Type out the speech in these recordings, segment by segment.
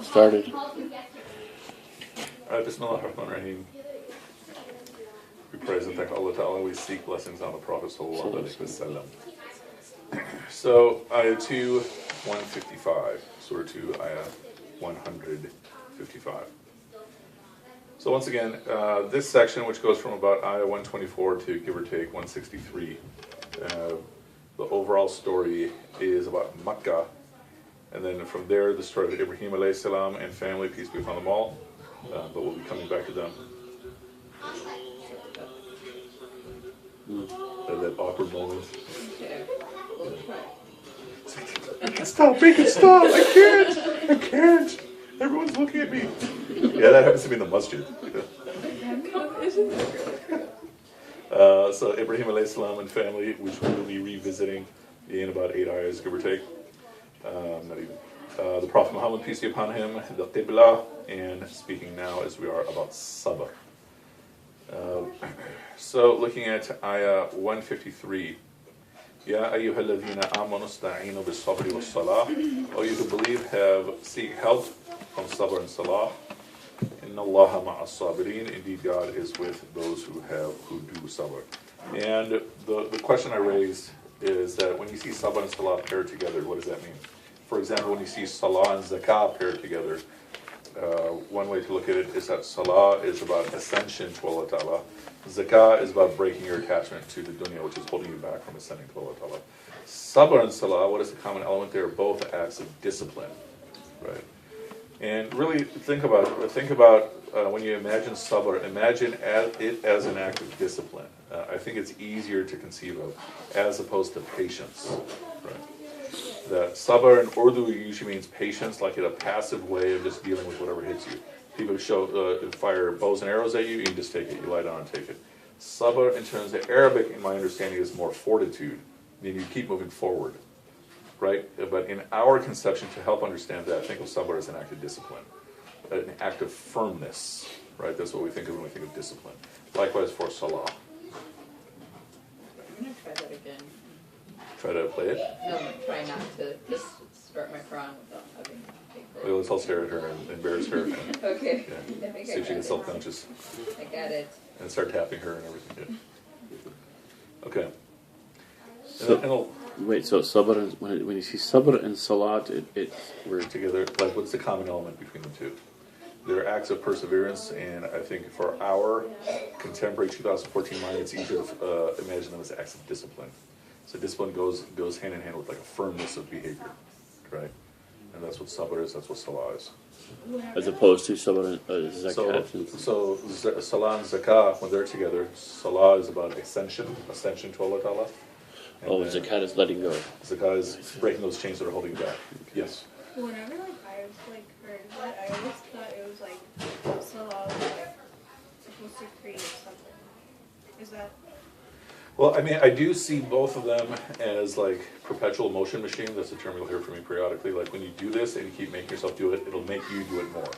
Started. Bismillah ar-Rahman ar-Rahim. We praise and thank Allah Ta'ala. We seek blessings on the Prophet Sallallahu Alaihi Wasallam. So, Ayah 2, 155. Surah 2, Ayah 155. So once again, this section, which goes from about Ayah 124 to give or take 163, the overall story is about Makkah. And then from there, the story of Ibrahim alayhi salam and family, peace be upon them all. But we'll be coming back to them. At that awkward moment. Make it stop! I can't! Everyone's looking at me. Yeah, that happens to be in the masjid. So Ibrahim alayhi salam and family, which we will be revisiting in about 8 ayahs, give or take. Not even. The Prophet Muhammad, peace be upon him, the Qibla, and speaking now as we are about Sabr. So looking at Ayah 153, Ya ayyuha alladhina amanu ista'inu bis-sabri was-salah. O you who believe, seek help from Sabr and Salah. Inna Allaha ma'as sabirin. Indeed, God is with those who do Sabr. And the question I raised is that when you see Sabr and Salah paired together, what does that mean? For example, when you see Salah and Zakah paired together, one way to look at it is that Salah is about ascension to Allah Ta'ala. Zakah is about breaking your attachment to the dunya, which is holding you back from ascending to Allah Ta'ala. Sabr and Salah, what is the common element there? Both acts of discipline, right? And really think about when you imagine Sabr, imagine it as an act of discipline. I think it's easier to conceive of as opposed to patience, right? That Sabr in Urdu usually means patience, like in a passive way of just dealing with whatever hits you. People fire bows and arrows at you, you can just take it, you lie down and take it. Sabr, in terms of Arabic, in my understanding, is more fortitude, meaning you keep moving forward, right? But in our conception, to help understand that, think of Sabr as an act of discipline, an act of firmness, right? That's what we think of when we think of discipline. Likewise for Salah. I'm going to try that again. Try to play it? No, try not to just start my Quran without having paper. Well, let's all stare at her and embarrass her. Okay. Yeah. I think See if she gets self-conscious. I got it. And start tapping her and everything. Yeah. Okay. So, wait, so sabr, when you see sabr and salat, we're together. Like, what's the common element between the two? They're acts of perseverance, and I think for our contemporary 2014 mind, it's easier to imagine them as acts of discipline. So discipline goes hand in hand with like a firmness of behavior, right? And that's what sabr is, that's what salah is. as opposed to sabr and zakat. So salah and zakah, when they're together, salah is about ascension to Allah Ta'ala. And Zakat is letting go. Zakah is breaking those chains that are holding you back. Yes? Whenever I heard that, I always thought it was like Salah was supposed to create something. Is that? Well, I mean, I do see both of them as like perpetual motion machine. That's a term you'll hear from me periodically. Like when you do this and you keep making yourself do it, it'll make you do it more,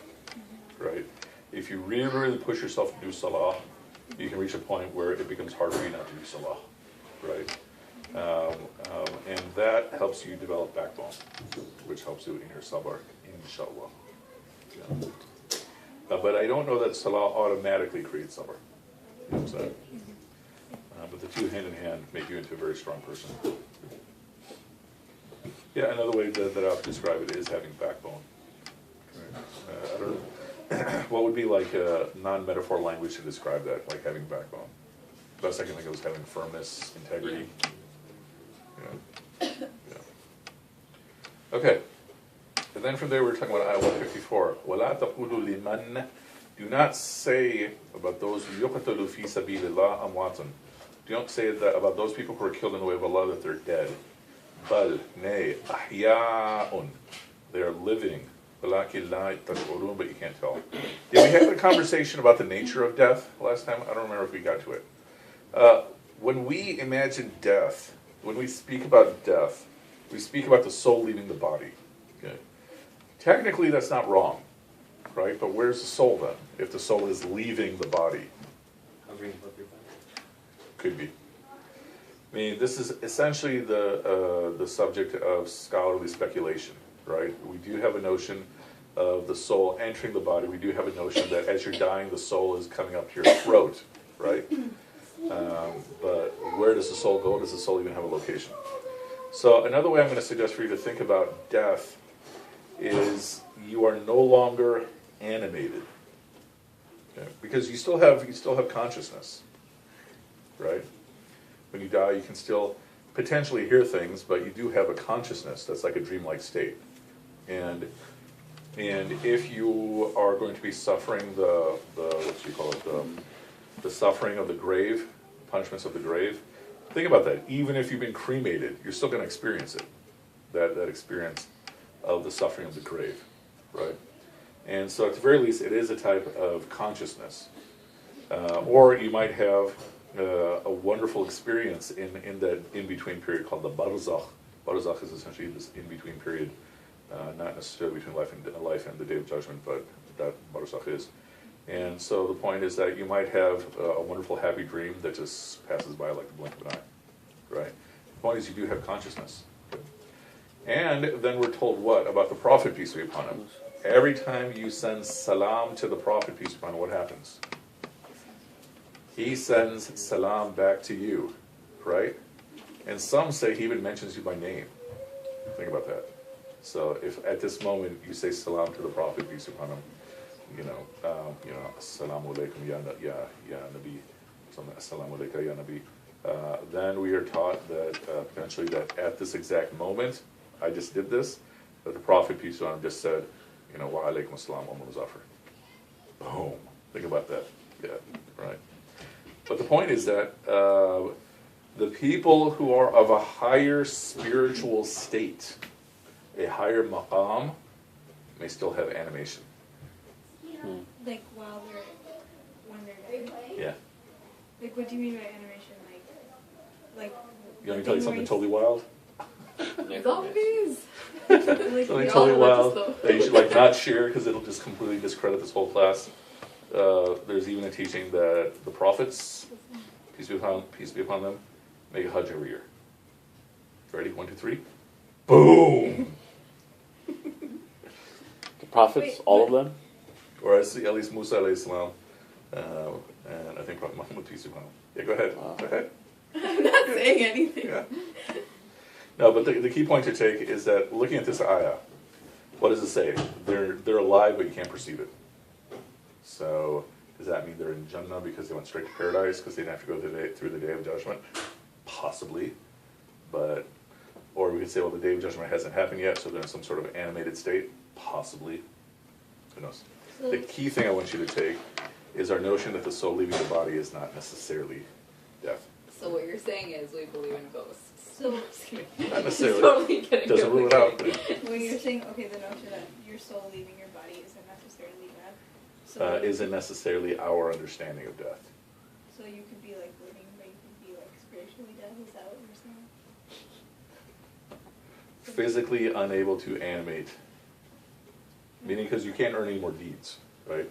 right? If you really, really push yourself to do salah, you can reach a point where it becomes hard for you not to do salah, right? And that helps you develop backbone, which helps you in your sabr, inshallah. Yeah. But I don't know that salah automatically creates sabr. You know what I'm saying? But the two hand in hand make you into a very strong person. Yeah, another way that I would describe it is having backbone. Right? I don't know. What would be like a non-metaphor language to describe that, like having backbone? Best I can think of is having firmness, integrity. Yeah. Okay. And then from there we're talking about Ayah 154. وَلَا تَقُولُوا لِمَنْ Do not say about those يُقْتَلُوا فِي سَبِيلِ اللَّهِ أَمْوَاتٌ. Don't say that about those people who are killed in the way of Allah that they're dead. Bal, nay, ahya'un. They are living. Walakin la tash'urun, but you can't tell. Yeah, we had a conversation about the nature of death last time. I don't remember if we got to it. When we imagine death, when we speak about death, we speak about the soul leaving the body. Okay. Technically, that's not wrong, right? But where's the soul then? If the soul is leaving the body, could be. I mean, this is essentially the subject of scholarly speculation, right? We do have a notion of the soul entering the body, we do have a notion that as you're dying, the soul is coming up to your throat, right? But where does the soul go? Does the soul even have a location? So another way I'm going to suggest for you to think about death is you are no longer animated, okay? Because you still have consciousness, right? When you die, you can still potentially hear things, but you do have a consciousness that's like a dreamlike state. And if you are going to be suffering the what do you call it, the suffering of the grave, punishments of the grave, think about that. Even if you've been cremated, you're still going to experience it, that experience of the suffering of the grave, right? And so at the very least, it is a type of consciousness. Or you might have a wonderful experience in that in-between period called the barzakh. Barzakh is essentially this in-between period, not necessarily between life and the day of judgment, but that barzakh is. And so the point is that you might have a wonderful happy dream that just passes by like the blink of an eye, right? The point is you do have consciousness. And then we're told what about the Prophet, peace be upon him? Every time you send salam to the Prophet, peace be upon him, what happens? He sends salam back to you, right? And some say he even mentions you by name. Think about that. So if at this moment you say salam to the Prophet, peace be upon him, assalamu alaikum ya nabi, assalamu alaikum ya nabi, then we are taught that potentially that at this exact moment, I just did this, that the Prophet, peace be upon him, just said, wa alaikum assalam, Omer Mozaffar. Boom. Think about that. Yeah, right. But the point is that the people who are of a higher spiritual state, a higher maqam, may still have animation. Like when they're dead. Yeah. Like what do you mean by animation? Like. You want me to tell you something totally wild? Zombies! Something totally wild that you should not share because it'll just completely discredit this whole class. There's even a teaching that the prophets, peace be upon them, make a Hajj every year. Ready? 1, 2, 3. Boom! The prophets, all of them? Or at least Musa alayhi salam, and I think Prophet Muhammad, peace be upon him. Yeah, go ahead. Go ahead. I'm not saying anything. Yeah. No, but the key point to take is that looking at this ayah, what does it say? They're alive, but you can't perceive it. So does that mean they're in Jannah because they went straight to paradise because they didn't have to go through the day of judgment? Possibly, or we could say, well, the day of judgment hasn't happened yet, so they're in some sort of animated state. Possibly, who knows? The key thing I want you to take is our notion that the soul leaving the body is not necessarily death. So what you're saying is we believe in ghosts. So Not necessarily. Totally getting Doesn't rule it out. But when you're saying, okay, the notion that your soul leaving your body isn't necessarily death. So isn't necessarily our understanding of death. So you could be like living, but you could be like spiritually dead. Is that what you're saying? Physically unable to animate, meaning because you can't earn any more deeds, right?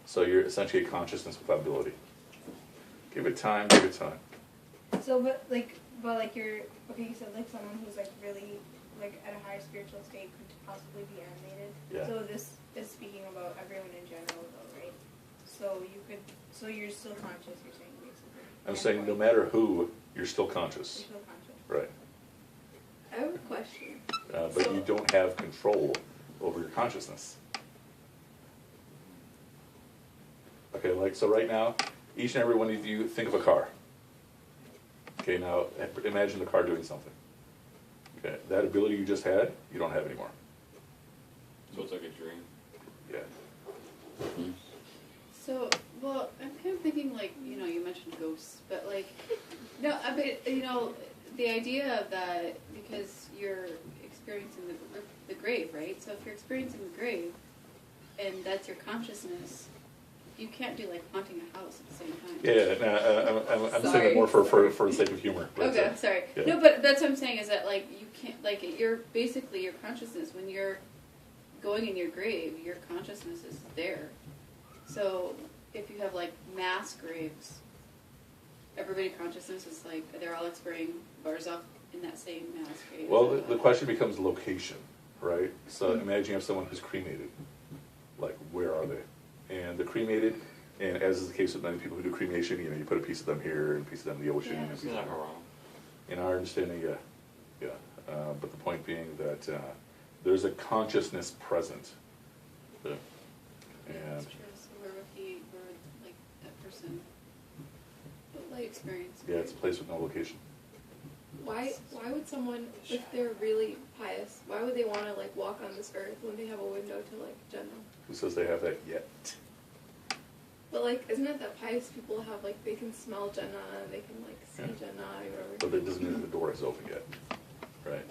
So you're essentially a consciousness without ability. Give it time. Give it time. So, but you're okay. You said like someone who's like really like at a higher spiritual state could possibly be animated. Yeah. So this is speaking about everyone in general, though, right? So you're still conscious. You're saying basically. I'm saying no matter who, you're still conscious, You're still conscious. right? I have a question. But you don't have control over your consciousness. Okay, so right now, each and every one of you think of a car. Okay, now imagine the car doing something. Okay, that ability you just had, you don't have anymore. So it's like a dream. Yeah. So, well, I'm kind of thinking you mentioned ghosts, but no, I mean, the idea of that, because you're experiencing the grave, right? So if you're experiencing the grave, and that's your consciousness, you can't do haunting a house at the same time. Yeah. I'm saying it more for the sake of humor. But, Okay, sorry. Yeah. No, but that's what I'm saying is that you can't you're basically your consciousness when you're going in your grave, your consciousness is there. So if you have mass graves, everybody's consciousness is they're all experiencing barzakh in that same mass grave. Well, the question becomes location. right? So imagine you have someone who's cremated. Like, where are they? And they're cremated, and as is the case with many people who do cremation, you know, you put a piece of them here, and a piece of them in the ocean, and a piece Isn't of that them. wrong? In our understanding, yeah. But the point being that there's a consciousness present. Yeah. Yeah, And that's true. So where like that person, what life experience? yeah, it's a place with no location. Why would someone, if they're really pious, why would they want to like walk on this earth when they have a window to like Jannah? Who says they have that yet? But like, isn't it that pious people have like, they can smell Jannah, they can like see Yeah. Jannah or whatever? But that doesn't mean the door is open yet, right?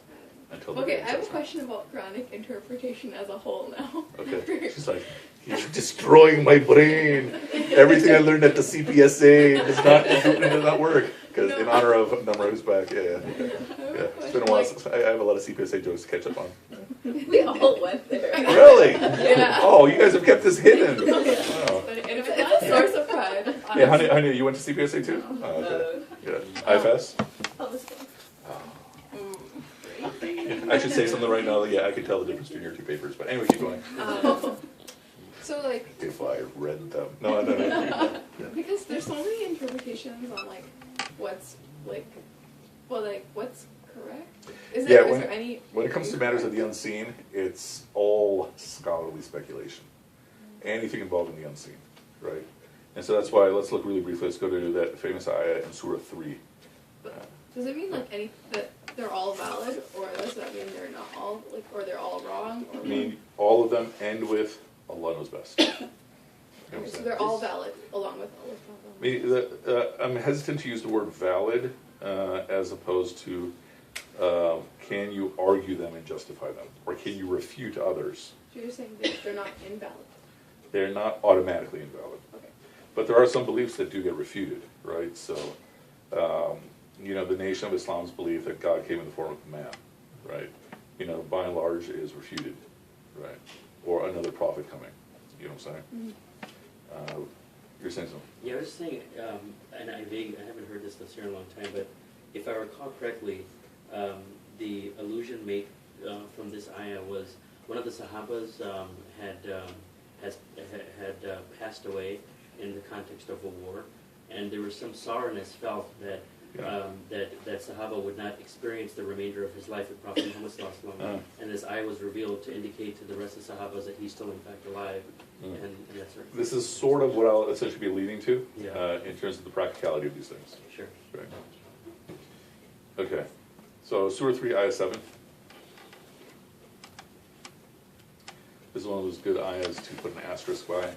Until the Okay, day I have a judgment. question about Quranic interpretation as a whole now. Okay, she's like, you're destroying my brain. Everything I learned at the CPSA does not work. Because in honor of Namra who's back, yeah. It's been a while since I have a lot of CPSA jokes to catch up on. We all went there. Really? Yeah. Oh, you guys have kept this hidden. Oh. But it's a source of pride. Yeah, honey, you went to CPSA too? Oh, okay. Yeah. IFS? Oh, this one. I should say something right now. Yeah, I could tell the difference between your two papers. But anyway, keep going. So like, If I read them. No. Yeah. because there's so many interpretations on like what's like, well, like what's correct. Is there any? When it comes to matters of the unseen, it's all scholarly speculation. Anything involving the unseen, right? And so that's why, let's look really briefly. Let's go to that famous ayah in Surah 3. Does it mean like that they're all valid, or does that mean they're not all like, or they're all wrong? Or I mean, all of them end with Allah knows best. You know what I'm so saying? they're all valid along with all I mean, I'm hesitant to use the word valid as opposed to can you argue them and justify them, or can you refute others? So you're saying that they're not invalid. They're not automatically invalid. Okay. But there are some beliefs that do get refuted, right? So, you know, the Nation of Islam's belief that God came in the form of a man, right? You know, by and large is refuted, right? Or another prophet coming, you know what I'm saying? You're saying something? Yeah, I was just saying, and I haven't heard this here in a long time, but if I recall correctly, the allusion made from this ayah was one of the Sahabas had passed away in the context of a war, and there was some sourness felt that that Sahaba would not experience the remainder of his life with Prophet Muhammad sallallahu alaihi wasallam, and this ayah was revealed to indicate to the rest of the Sahabas that he's still in fact alive, and that sort of thing. This is sort of what I'll essentially be leading to Yeah. in terms of the practicality of these things. Sure. Right. Okay. So Surah 3, Ayah 7. This is one of those good ayahs to put an asterisk by.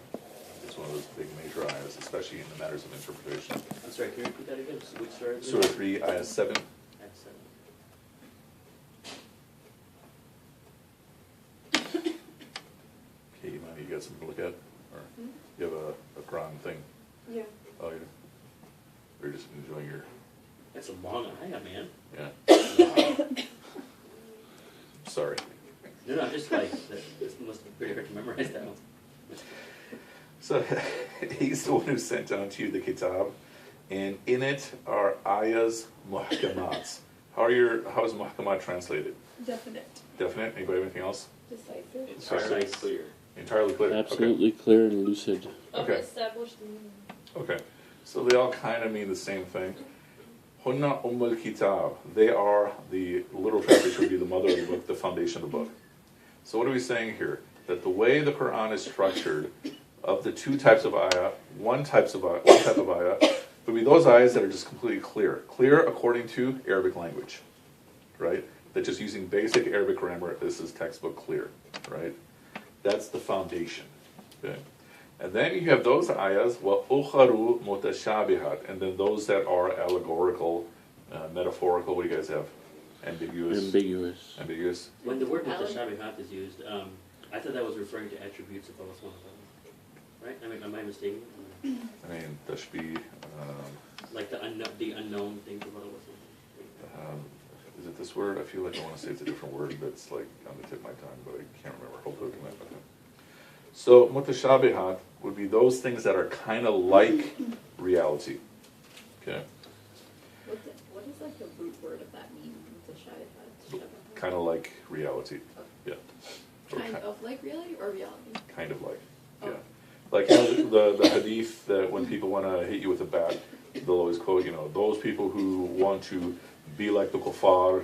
It's one of those big major ayahs, especially in the matters of interpretation. I'm sorry, can you repeat that again? Which surah is it? Surah 3, Ayah 7. Ayah 7. Okay, Imani, you got something to look at? Or you have a Quran thing? Yeah. Oh, yeah. Or you're just enjoying your... That's a long ayah, man. Yeah. Sorry. No, I'm just like, this must be pretty hard to memorize that one. So he's the one who sent down to you the kitab, and in it are ayahs muhkamat. How is muhkamat translated? Definite. Definite? Anybody have anything else? Decisive. Entirely Precise. clear. Entirely clear. Absolutely clear and lucid. Okay. Established. Okay. So they all kind of mean the same thing. Hunna ummul kitab. They are, the literal translation would be the mother of the book, the foundation of the book. So what are we saying here? That the way the Quran is structured, of the two types of ayah, one type of ayah would be those ayahs that are just completely clear. Clear according to Arabic language, right? That just using basic Arabic grammar, this is textbook clear, right? That's the foundation, okay? And then you have those ayahs, وَأُخَرُ مُتَشَابِهَاتٍ, and then those that are allegorical, metaphorical, what do you guys have? Ambiguous. Ambiguous. When the word mutashabihat is used, I thought that was referring to attributes of Allah subhanahu wa ta'ala. Right? I mean, am I mistaken? I mean, tashbih, Like the unknown things about Allah. is it this word? I feel like I want to say it's a different word that's like on the tip of my tongue, but I can't remember. Hopefully I can remember that. So, mutashabihat would be those things that are kind of like reality. Okay? What is like the root word of that mean? Kind of like reality. Yeah. Kind of like reality or reality? Kind of like, Oh. yeah. Like, you know, the hadith that when people want to hit you with a bat, they'll always quote, you know, those people who want to be like the kuffar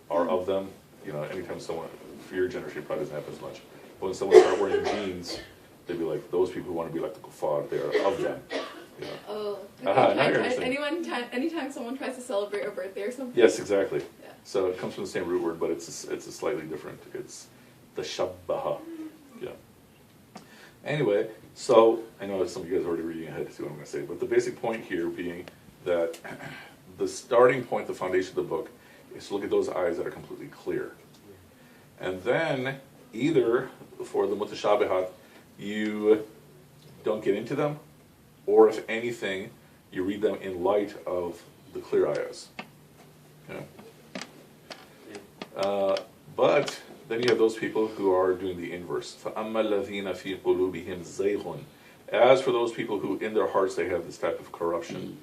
are of them. You know, anytime someone, for your generation, it probably doesn't happen as much. But when someone starts wearing jeans, they'd be like, those people who want to be like the kuffar, they are of them. You know? Oh, Now you're understanding. anytime someone tries to celebrate a birthday or something. Yes, exactly. Yeah. So it comes from the same root word, but it's a slightly different. It's the shabbaha. Yeah. Anyway, so I know some of you guys are already reading ahead to see what I'm going to say, but the basic point here being that the starting point, the foundation of the book, is to look at those ayahs that are completely clear. And then, either for the mutashabihat, you don't get into them, or if anything, you read them in light of the clear ayahs. Okay? But then you have those people who are doing the inverse. فَأَمَّا الَّذِينَ فِي قُلُوبِهِمْ زَيْغٌ. As for those people who in their hearts they have this type of corruption,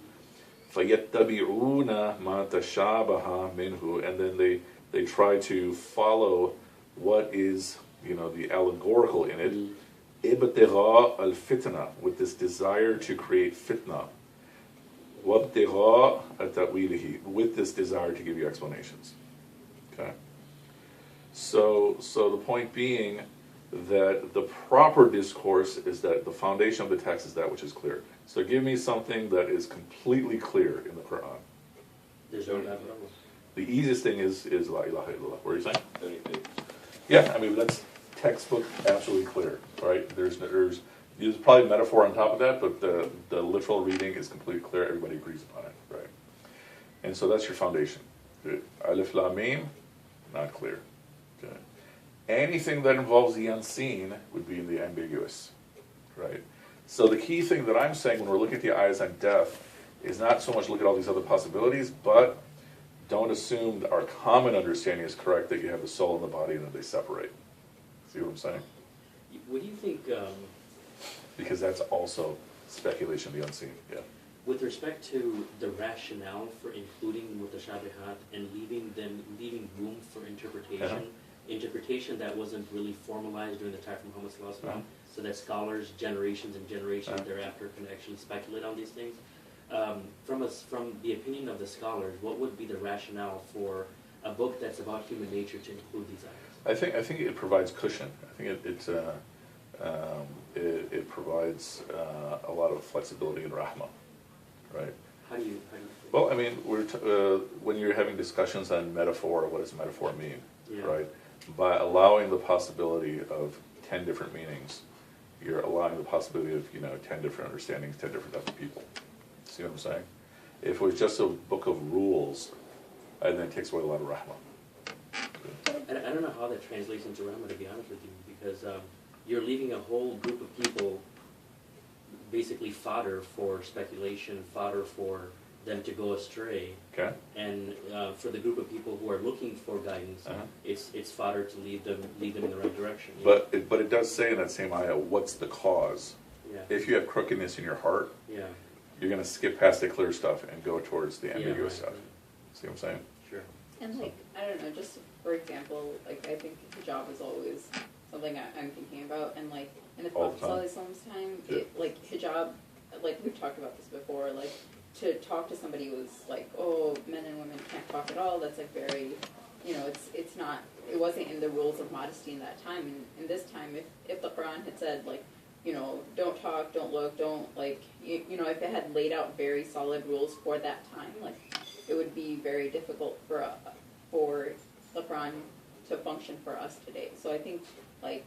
فَيَتَّبِعُونَ مَا تَشَابَهَ مِنْهُ. And then they try to follow what is, you know, the allegorical in it, إِبْتِغَاءَ الْفِتْنَةِ, with this desire to create fitna, وَابْتِغَاءَ تَأْوِيلِهِ, with this desire to give you explanations. Okay? So the point being that the proper discourse is that the foundation of the text is that which is clear. So give me something that is completely clear in the Quran. There's no doubt. The easiest thing is La ilaha illallah. What are you saying? Anything. Yeah, I mean, that's textbook absolutely clear, right? There's probably metaphor on top of that, but the literal reading is completely clear. Everybody agrees upon it, right? And so that's your foundation. Alif Lam Mim, not clear. Okay. Anything that involves the unseen would be in the ambiguous, right? So the key thing that I'm saying when we're looking at the ayahs on death is not so much look at all these other possibilities, but don't assume that our common understanding is correct, that you have the soul and the body and that they separate. See what I'm saying? What do you think, Because that's also speculation of the unseen, yeah. with respect to the rationale for including mutashabihat and leaving room for interpretation, interpretation that wasn't really formalized during the time of Muhammad sallallahu alaihi wasallam, so that scholars, generations and generations thereafter, can actually speculate on these things. From the opinion of the scholars, what would be the rationale for a book that's about human nature to include these items? I think it provides cushion. I think it provides a lot of flexibility and rahmah, right? How do you Well, I mean, when you're having discussions on metaphor, what does metaphor mean, right? By allowing the possibility of 10 different meanings, you're allowing the possibility of 10 different understandings, 10 different types of people. See what I'm saying? If it was just a book of rules, then it takes away a lot of rahmah. I don't know how that translates into Rama, to be honest with you, because you're leaving a whole group of people basically fodder for speculation, fodder for them to go astray. Okay. And for the group of people who are looking for guidance, it's fodder to lead them in the right direction. But it does say in that same ayah, what's the cause? Yeah. If you have crookedness in your heart, Yeah. you're going to skip past the clear stuff and go towards the ambiguous right, stuff. See what I'm saying? Sure. And like, I don't know, just for example, like I think hijab is always something I'm thinking about, and like in the All the Prophet time. Prophet's time, Yeah. like hijab, like we've talked about this before, like to talk to somebody who was like, oh, men and women can't talk at all, that's like very, it's not, it wasn't in the rules of modesty in that time. And in this time, if the Quran had said like, don't talk, don't look, don't like, if it had laid out very solid rules for that time, like it would be very difficult for the Quran to function for us today. So I think like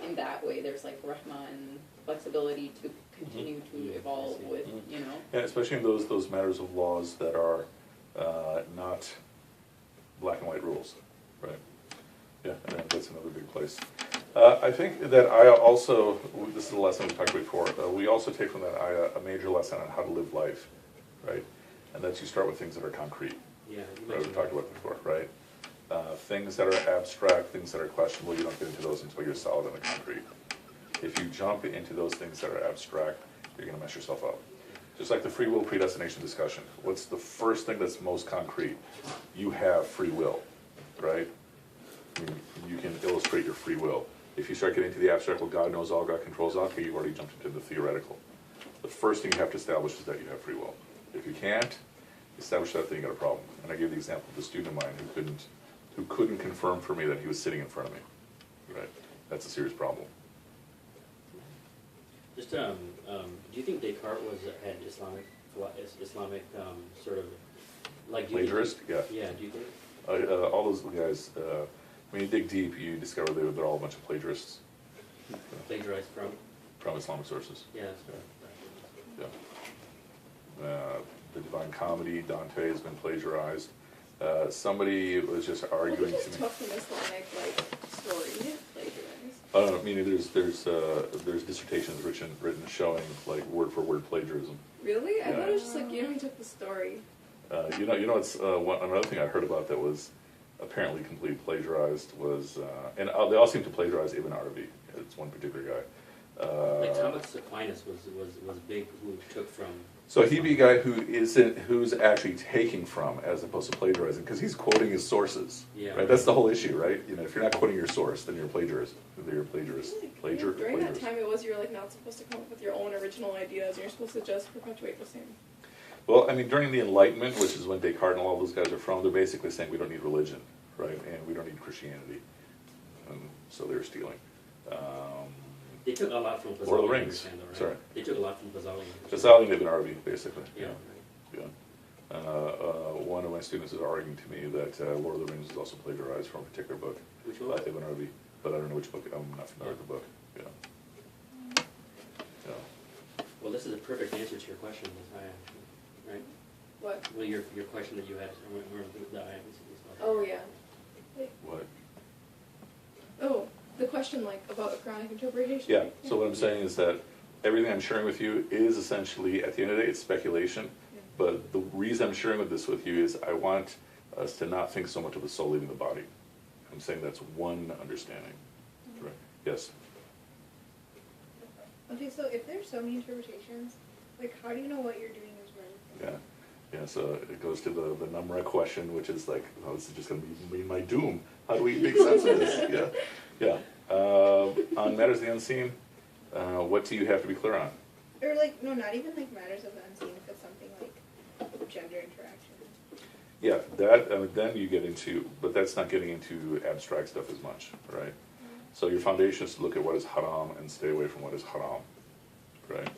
in that way, there's like rahmah and flexibility to continue to evolve with, Yeah, especially in those matters of laws that are not black and white rules, right? Yeah, I think that's another big place. I think that ayah also, this is a lesson we talked about before, we also take from that ayah a major lesson on how to live life, right? And that's you start with things that are concrete. Yeah. You Right, we mentioned talked about before, right? Things that are abstract, things that are questionable, you don't get into those until you're solid in the concrete. If you jump into those things that are abstract, you're going to mess yourself up. Just like the free will predestination discussion. What's the first thing that's most concrete? You have free will, right? I mean, you can illustrate your free will. If you start getting into the abstract, well, God knows all, God controls all, okay, you've already jumped into the theoretical. The first thing you have to establish is that you have free will. If you can't establish that, then you got a problem. And I gave the example of a student of mine who couldn't confirm for me that he was sitting in front of me. Right? That's a serious problem. Just, do you think Descartes had Islamic sort of like Plagiarist? Yeah. Yeah. Do you think? All those guys. When you dig deep, you discover they're all a bunch of plagiarists. Plagiarized From Islamic sources. Yeah, that's right. Yeah. The Divine Comedy, Dante has been plagiarized. Somebody was just arguing to me. Tough from Islamic story plagiarized. I mean, there's dissertations written showing like word for word plagiarism. Really? I Yeah. thought it was just like, he took the story. It's another thing I heard about that was apparently completely plagiarized was, and they all seem to plagiarize Ibn Arabi. It's one particular guy. Like Thomas Aquinas was big, who took from. So he'd be a guy who's actually taking from as opposed to plagiarizing, because he's quoting his sources. Yeah. Right. That's the whole issue, right? If you're not quoting your source, then you're a plagiarist. You're a plagiarist. During that time, it was you're like not supposed to come up with your own original ideas. You're supposed to just perpetuate the same. Well, I mean, during the Enlightenment, which is when Descartes and all those guys are from, they're basically saying we don't need religion, right? And we don't need Christianity. So they're stealing. They took a lot from Ghazali. Lord of the Rings. Right? Sorry. They took a lot from Ghazali. Ghazali and Ibn Arabi, basically. Yeah. Yeah. One of my students is arguing to me that Lord of the Rings is also plagiarized from a particular book. Which one? By Ibn Arabi. But I don't know which book. I'm not familiar with the book. Yeah. Yeah. Well, this is a perfect answer to your question, Ms. Haya, right? What? Well, your question that you had, where the I haven't seen this one. Oh yeah. What? Oh, the question about Quranic interpretation. Yeah. So what I'm saying is that everything I'm sharing with you is essentially, at the end of the day, it's speculation. Yeah. But the reason I'm sharing this with you is I want us to not think so much of the soul leaving the body. I'm saying that's one understanding. Right? Yes. Okay, so if there's so many interpretations, how do you know what you're doing is right? Yeah. Yeah, so it goes to the Numra question, which is like, oh, this is just going to be my doom. How do we make sense of this? Yeah. On matters of the unseen, what do you have to be clear on? Or no, not even matters of the unseen, but something like gender interaction. Yeah, that then you get into, but that's not getting into abstract stuff as much, right? Mm-hmm. So your foundation is to look at what is haram and stay away from what is haram, right?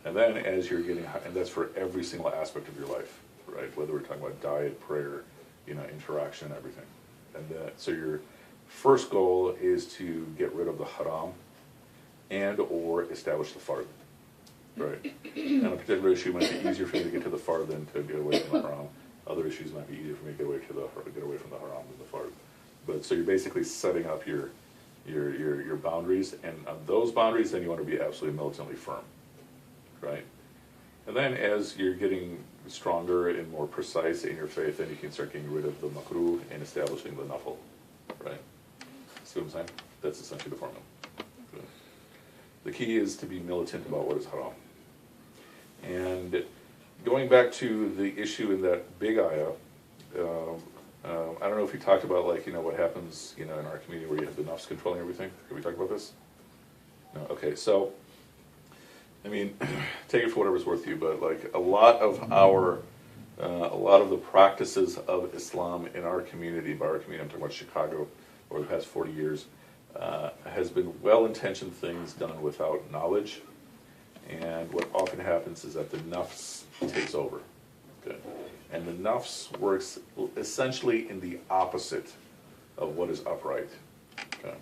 And then as you're getting, and that's for every single aspect of your life, right? Whether we're talking about diet, prayer, interaction, everything. And so your first goal is to get rid of the haram and or establish the fard, right? And a particular issue might be easier for me to get to the fard than to get away from the haram. Other issues might be easier for me to get away from the haram than the fard. But so you're basically setting up your boundaries, and on those boundaries, then you want to be absolutely militantly firm, right? And then as you're getting stronger and more precise in your faith, then you can start getting rid of the makruh and establishing the nafl, right? See what I'm saying? That's essentially the formula. Good. The key is to be militant about what is haram. And going back to the issue in that big ayah, I don't know if you talked about what happens in our community where you have the nafs controlling everything. Did we talk about this? No. Okay. So, I mean, take it for whatever it's worth to you, but a lot of the practices of Islam in our community, by our community, I'm talking about Chicago, over the past 40 years, has been well-intentioned things done without knowledge, and what often happens is that the nafs takes over. Okay. And the nafs works essentially in the opposite of what is upright. Okay.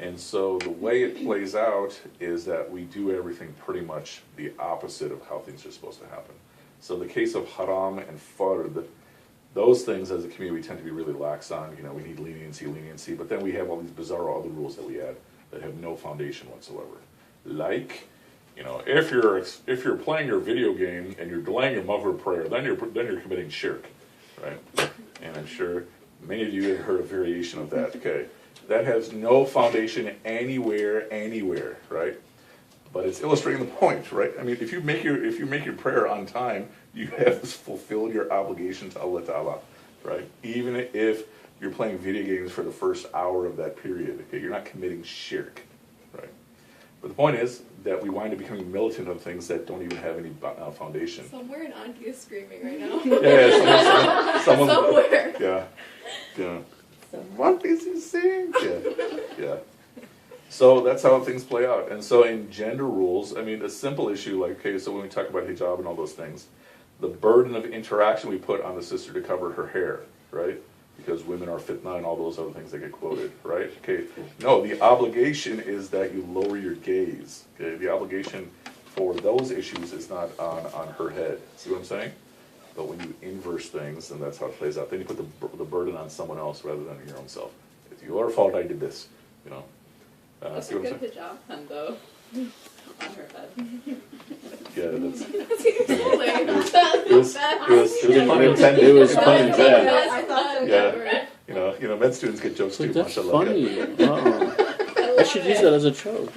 And so the way it plays out is that we do everything pretty much the opposite of how things are supposed to happen. So the case of haram and fard, those things as a community we tend to be really lax on. We need leniency, but then we have all these bizarre other rules that we add that have no foundation whatsoever. If you're playing your video game and you're delaying your Maghrib prayer, then you're committing shirk, right? And I'm sure many of you have heard a variation of that. Okay, that has no foundation anywhere, right? But it's illustrating the point, right? I mean, if you make your prayer on time, you have fulfilled your obligation to Allah Ta'ala, right? Even if you're playing video games for the first hour of that period. Okay, you're not committing shirk, right? But the point is that we wind up becoming militant of things that don't even have any foundation. Somewhere an auntie is screaming right now. Yeah, someone, Somewhere. yeah. What is he saying? Yeah. So that's how things play out. And so in gender rules, I mean, a simple issue like, okay, so when we talk about hijab and all those things, the burden of interaction we put on the sister to cover her hair, right? Because women are fitna and all those other things that get quoted, right? Okay, no, the obligation is that you lower your gaze. Okay, the obligation for those issues is not on her head. See what I'm saying? But when you inverse things, then that's how it plays out. Then you put the burden on someone else rather than your own self. It's your fault I did this, you know. That's See a what I'm good saying? hijab then, though. On her head. Yeah, that's. It It was pun intended. It was pun intended. I thought so. Yeah. You know, med students get jokes Like, too. that's mashallah. funny. I should use that as a joke.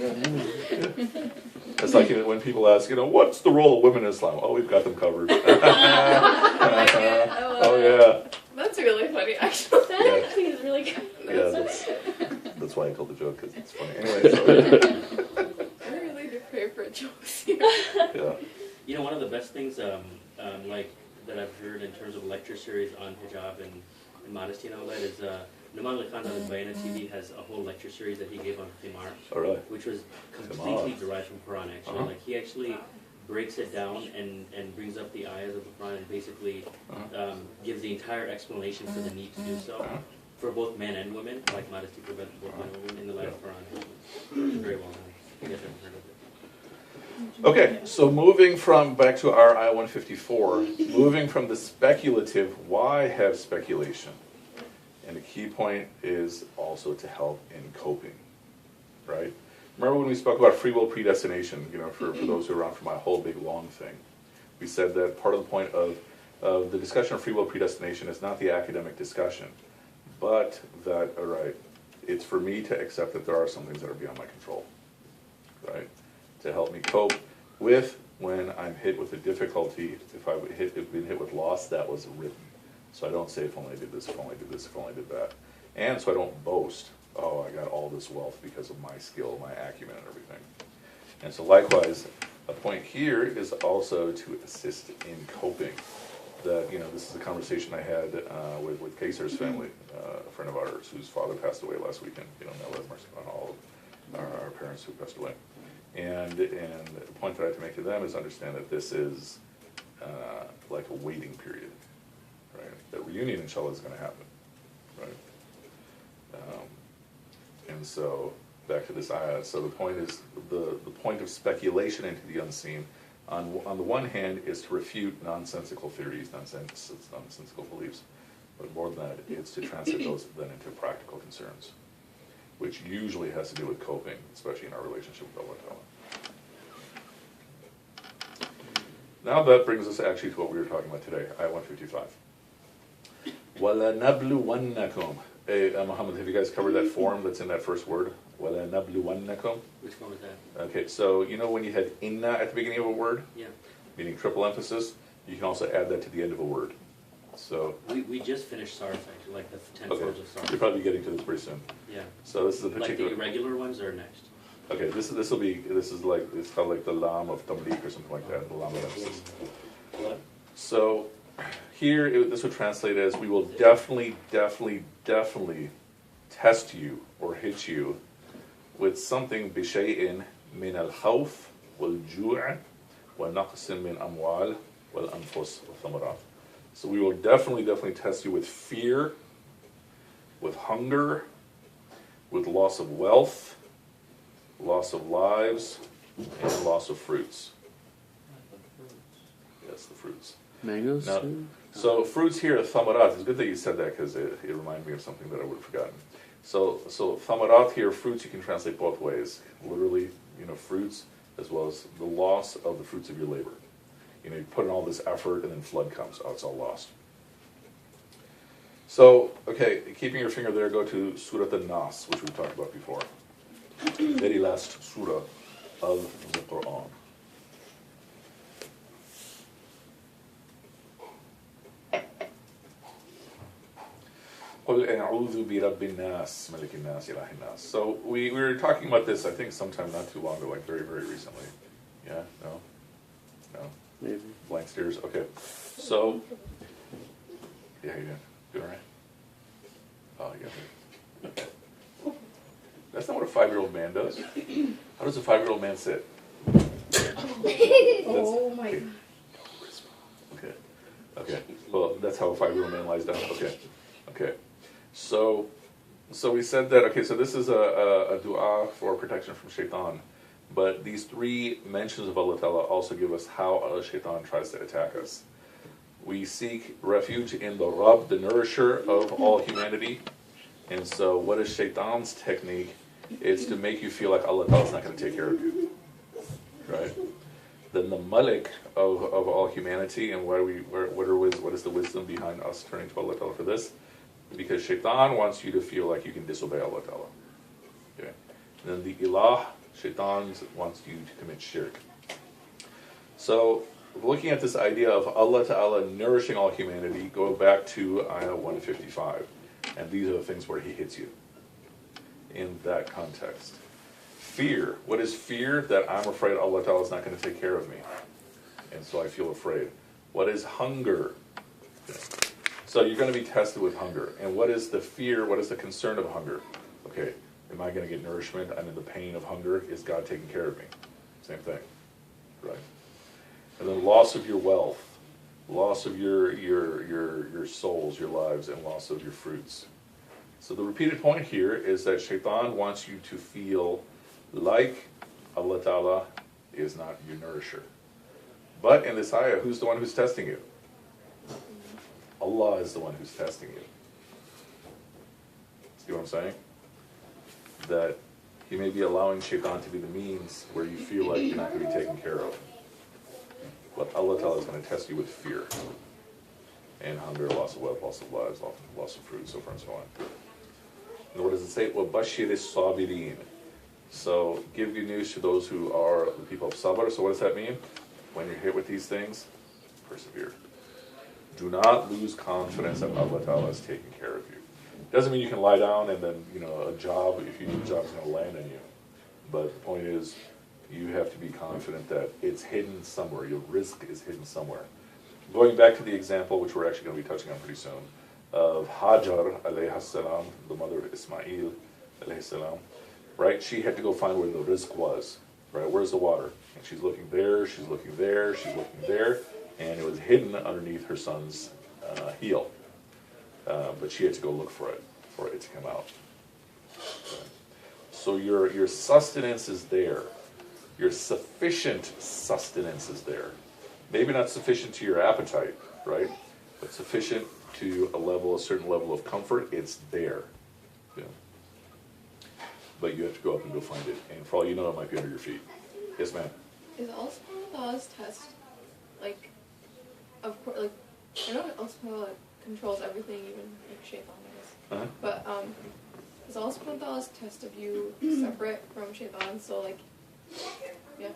It's like, you know, when people ask, you know, what's the role of women in Islam? Oh, we've got them covered. Oh yeah. That's really funny, actually. Yeah. I think it's really good. Yeah, that's why I told the joke, because it's funny. Anyway, so, I really do pray for jokes here. yeah. You know, one of the best things like that I've heard in terms of lecture series on hijab and modesty and all that is Numan Lakhan on Bayana TV has a whole lecture series that he gave on Khimar, Oh, really? which was completely derived from Quran actually. Uh-huh. Like he actually breaks it down and brings up the ayahs of the Quran and basically gives the entire explanation for the need to do so for both men and women, like modesty for both men and women in the light of Quran. It's very well done. You guys haven't heard of it. Okay, so moving from back to our I-154, moving from the speculative, why have speculation? And the key point is also to help in coping, right? Remember when we spoke about free will predestination, you know, for those who are around for my whole big long thing. We said that part of the point of the discussion of free will predestination is not the academic discussion, but that, all right, it's for me to accept that there are some things that are beyond my control, right? To help me cope with when I'm hit with a difficulty, if I've been hit with loss that was written. So I don't say, if only I did this, if only I did this, if only I did that. And so I don't boast, oh, I got all this wealth because of my skill, my acumen, and everything. And so likewise, a point here is also to assist in coping. That, you know, this is a conversation I had with Kaysar's family, a friend of ours whose father passed away last weekend. You know, Allah have mercy on all of our parents who passed away. And the point that I have to make to them is understand that this is like a waiting period, right? That reunion, inshallah, is going to happen, right? And so, back to this ayah. So the point is, the point of speculation into the unseen, on the one hand, is to refute nonsensical theories, nonsensical beliefs. But more than that, it's to translate those then into practical concerns, which usually has to do with coping, especially in our relationship with Allah Ta'ala. Now that brings us actually to what we were talking about today, ayah 155. وَلَنَبْلُوَنَّكُمْ. Hey, Muhammad, have you guys covered that form that's in that first word? وَلَنَبْلُوَنَّكُم. Which one was that? Okay, so you know when you had inna at the beginning of a word, Yeah. meaning triple emphasis, you can also add that to the end of a word. So, We just finished SARS actually, like the 10 okay, forms of SARS. you're probably getting to this pretty soon. Yeah. So this is a Like the particular. irregular ones are next. Okay, this is like, it's called like the lam of tamliq or something like that, the lam of emphasis. So here this would translate as, we will definitely test you or hit you with something bishay'in min al-khawf wal-ju' wa naqsin min amwal wal-anfus wa-thamarat. So we will definitely test you with fear, with hunger, with loss of wealth, loss of lives, and loss of fruits. Yes, the fruits. Mangoes? Now, too? so fruits here, thamarat, it's good that you said that because it reminded me of something that I would have forgotten. So thamarat here, fruits, you can translate both ways. Literally, you know, fruits as well as the loss of the fruits of your labor. You know, you put in all this effort and then flood comes. Oh, it's all lost. So, okay, keeping your finger there, go to Surah An-Nas, which we've talked about before. Very last surah of the Quran. قُلْ أَعُوذُ بِرَبِّ النَّاسِ مَلِكِ النَّاسِ إِلَهِ النَّاسِ. So we were talking about this, I think, sometime not too long ago, like very, very recently. Yeah? No? Maybe. Blank stares? Okay. So, yeah, you doing all right? Oh, you got it. Okay. That's not what a 5-year-old man does. How does a 5-year-old man sit? Oh my Okay. Okay. Okay. Well, that's how a 5-year-old man lies down. Okay. Okay. So we said that, okay, so this is a dua for protection from shaitan. But these 3 mentions of Allah Ta'ala also give us how shaitan tries to attack us. We seek refuge in the Rabb, the nourisher of all humanity. And so what is shaitan's technique? It's to make you feel like Allah Ta'ala is not going to take care of you. Right? Then the Malik of all humanity, and what is the wisdom behind us turning to Allah Ta'ala for this? Because shaitan wants you to feel like you can disobey Allah Ta'ala. Okay? And then the Ilah, shaitan wants you to commit shirk. So, looking at this idea of Allah Ta'ala nourishing all humanity, go back to Ayah 155. And these are the things where He hits you in that context. Fear. What is fear? That I'm afraid Allah Ta'ala is not going to take care of me. And so I feel afraid. What is hunger? Okay. So you're going to be tested with hunger. And what is the fear? What is the concern of hunger? Okay, am I going to get nourishment? I'm in the pain of hunger. Is God taking care of me? Same thing. Right? And then loss of your wealth. Loss of your souls, your lives, and loss of your fruits. So the repeated point here is that shaitan wants you to feel like Allah Ta'ala is not your nourisher. But in this ayah, who's the one who's testing you? Allah is the one who's testing you. See what I'm saying? That He may be allowing shaitan to be the means where you feel like you're not going to be taken care of. But Allah Ta'ala is going to test you with fear and hunger, loss of wealth, loss of lives, loss of fruit, so forth and so on. And what does it say? وَبَشِّرِ الصَّابِرِينَ. So, give good news to those who are the people of sabr. So what does that mean? When you're hit with these things, persevere. Do not lose confidence that Allah Ta'ala is taking care of you. Doesn't mean you can lie down and then, a job, if you need a job, is going to land on you. But the point is, you have to be confident that it's hidden somewhere. Your risk is hidden somewhere. Going back to the example, which we're actually going to be touching on pretty soon, of Hajar, alayhi salam, the mother of Ismail, alayhi salam, right? She had to go find where the rizq was, right? Where's the water? And she's looking there, she's looking there, she's looking there, and it was hidden underneath her son's heel. But she had to go look for it to come out. Okay. So your sustenance is there. Your sufficient sustenance is there. Maybe not sufficient to your appetite, right? But sufficient to a certain level of comfort. It's there. Yeah. But you have to go up and go find it. And for all you know, it might be under your feet. Yes, ma'am? Is Allah's test, of course, I know Allah controls everything, even shaitan, I guess. But is Allah's test of you separate from shaitan? So, yeah.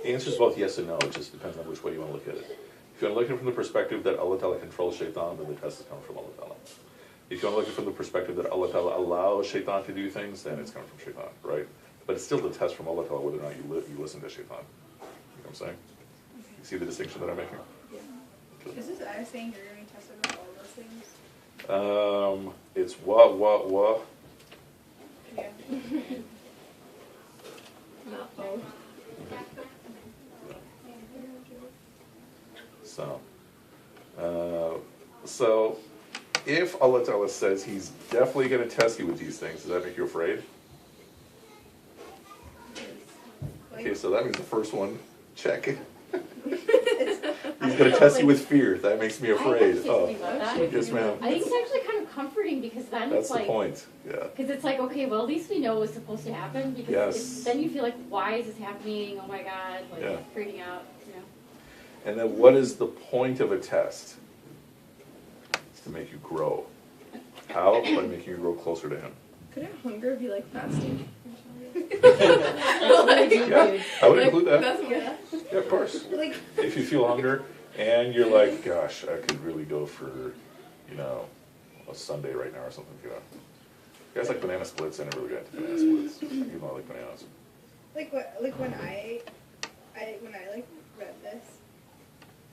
The answer is both yes and no. It just depends on which way you want to look at it. If you want to look at it from the perspective that Allah Ta'ala controls shaitan, then the test is coming from Allah Ta'ala. If you want to look at it from the perspective that Allah Ta'ala allows shaitan to do things, then it's coming from shaitan, right? But it's still the test from Allah Ta'ala whether or not you listen to shaitan. You know what I'm saying? You see the distinction that I'm making? Yeah. Is this ayah saying you're going to be tested with all those things? It's wa. Yeah. Not both. So if Allah Ta'ala says He's definitely going to test you with these things, does that make you afraid? Okay, so that means the first one, check. He's going to test you with fear. That makes me afraid. Oh, yes, ma'am. I think it's actually kind of comforting because then That's it's like, the point. Yeah. because it's like, okay, well, at least we know what's supposed to happen. Because Yes. then you feel like, why is this happening? Oh my God, Yeah. freaking out. And then what is the point of a test? It's to make you grow. How? By making you grow closer to Him. Couldn't hunger be like fasting? Yeah, I would include that. That's, yeah. Yeah, of course. If you feel hunger and you're like, gosh, I could really go for, a sundae right now or something. You guys like banana splits? I never really got into banana splits, even though I like bananas. Like when I like read this,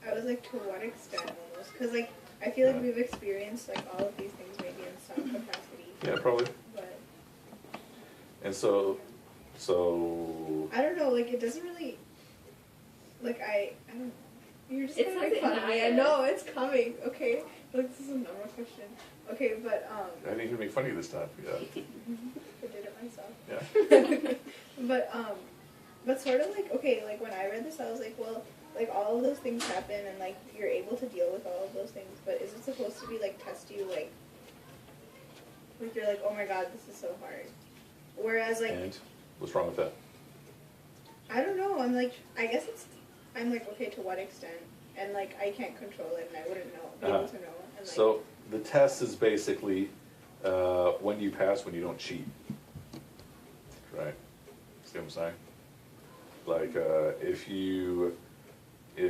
I was like, to what extent almost? Because like I feel like we've experienced like all of these things maybe in some capacity. Yeah, probably. But And so I don't know. Like it doesn't really. Like I don't know. You're just It gonna says make it fun in of me. I IS. know it's coming. Okay. Like this is a normal question. Okay, but I didn't even make fun of you this time. Yeah. I did it myself. Yeah. But sort of like, okay, like when I read this, I was like, well, like all of those things happen and like you're able to deal with all of those things, but is it supposed to be like test you like you're like, oh my god, this is so hard. Whereas like, And what's wrong with that? I don't know, I'm like, I guess I'm like, okay, to what extent? And like I can't control it and I wouldn't know, be able to know. And, like, So the test is basically when you pass, when you don't cheat. Right? See what I'm saying? Like if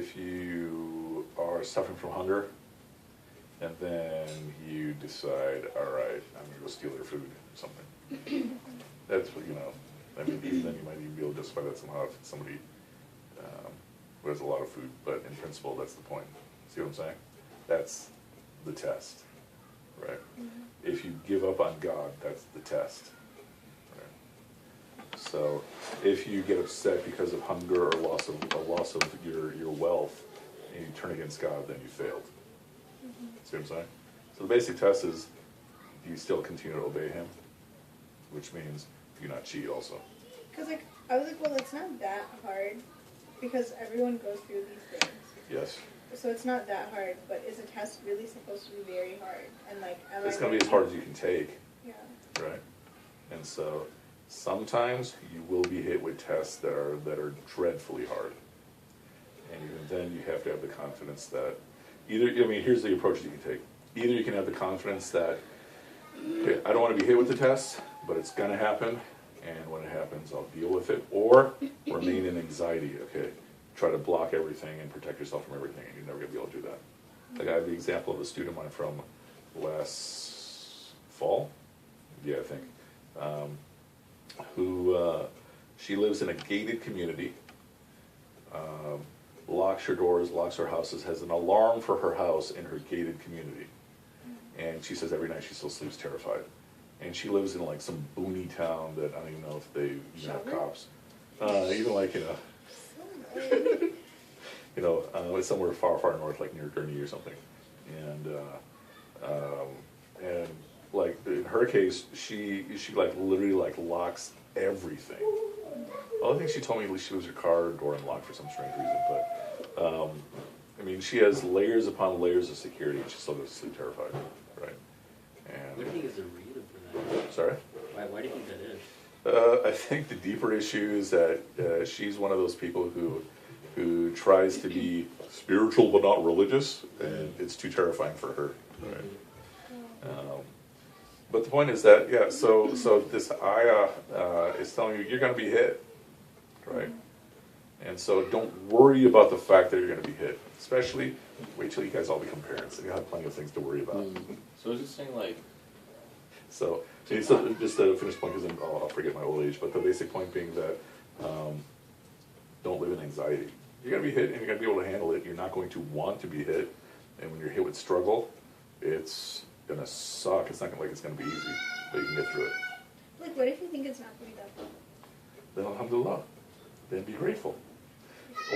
you are suffering from hunger and then you decide, all right, I'm gonna go steal their food or something. That's what, I mean, then you might even be able to justify that somehow if it's somebody who has a lot of food, but in principle, that's the point. See what I'm saying? That's the test, right? If you give up on God, that's the test. Right? So if you get upset because of hunger or loss of your wealth, and you turn against God, then you failed. See what I'm saying? So the basic test is, do you still continue to obey Him? Which means, do you not cheat also? Because like, I was like, well, it's not that hard because everyone goes through these things. Yes. So it's not that hard, but is a test really supposed to be very hard? And like, It's going to be as hard as you can take, Yeah. right? And so sometimes you will be hit with tests that are dreadfully hard. And even then you have to have the confidence that here's the approach that you can take. Either you can have the confidence that, okay, I don't want to be hit with the test, but it's going to happen, and when it happens, I'll deal with it. Or remain in anxiety, okay? Try to block everything and protect yourself from everything, and you're never going to be able to do that. Like I have the example of a student of mine from last fall, I think, who she lives in a gated community, locks her doors, locks her houses, has an alarm for her house in her gated community. And she says every night she still sleeps terrified. And she lives in like some boony town that I don't even know if they even have cops. Even like, it's somewhere far, far north, like near Gurney or something. And like in her case, she like literally like locks everything. Well, I think she told me she leaves her car door unlocked for some strange reason, but I mean, she has layers upon layers of security, and she still goes to sleep terrified, right? And What do you think is the reason for that? sorry. Why do you think that is? I think the deeper issue is that she's one of those people who tries to be spiritual but not religious, and it's too terrifying for her. Right? But the point is that so this ayah is telling you you're going to be hit, right? And so don't worry about the fact that you're going to be hit. Especially, wait till you guys all become parents, and you'll have plenty of things to worry about. So is it saying like? So just to finish the point, because I'll forget my old age, but the basic point being that don't live in anxiety. You're going to be hit, and you're going to be able to handle it. You're not going to want to be hit, and when you're hit with struggle, it's going to suck. It's not like it's going to be easy, but you can get through it. Like, what if you think it's not going to be that bad? Then alhamdulillah, then be grateful.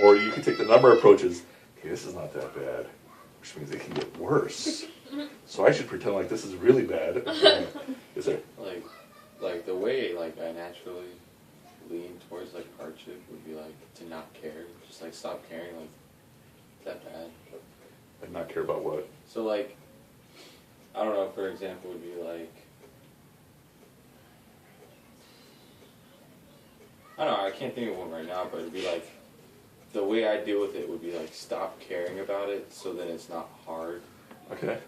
Or you can take the number approaches. Okay, this is not that bad, which means it can get worse. So I should pretend like this is really bad. Is it? Like the way like I naturally lean towards like hardship would be like to not care, just like stop caring. Like, is that bad? And not care about what? So like, I don't know. For example, would be like, I don't know. I can't think of one right now, but it'd be like, the way I deal with it would be like stop caring about it, so then it's not hard. Okay.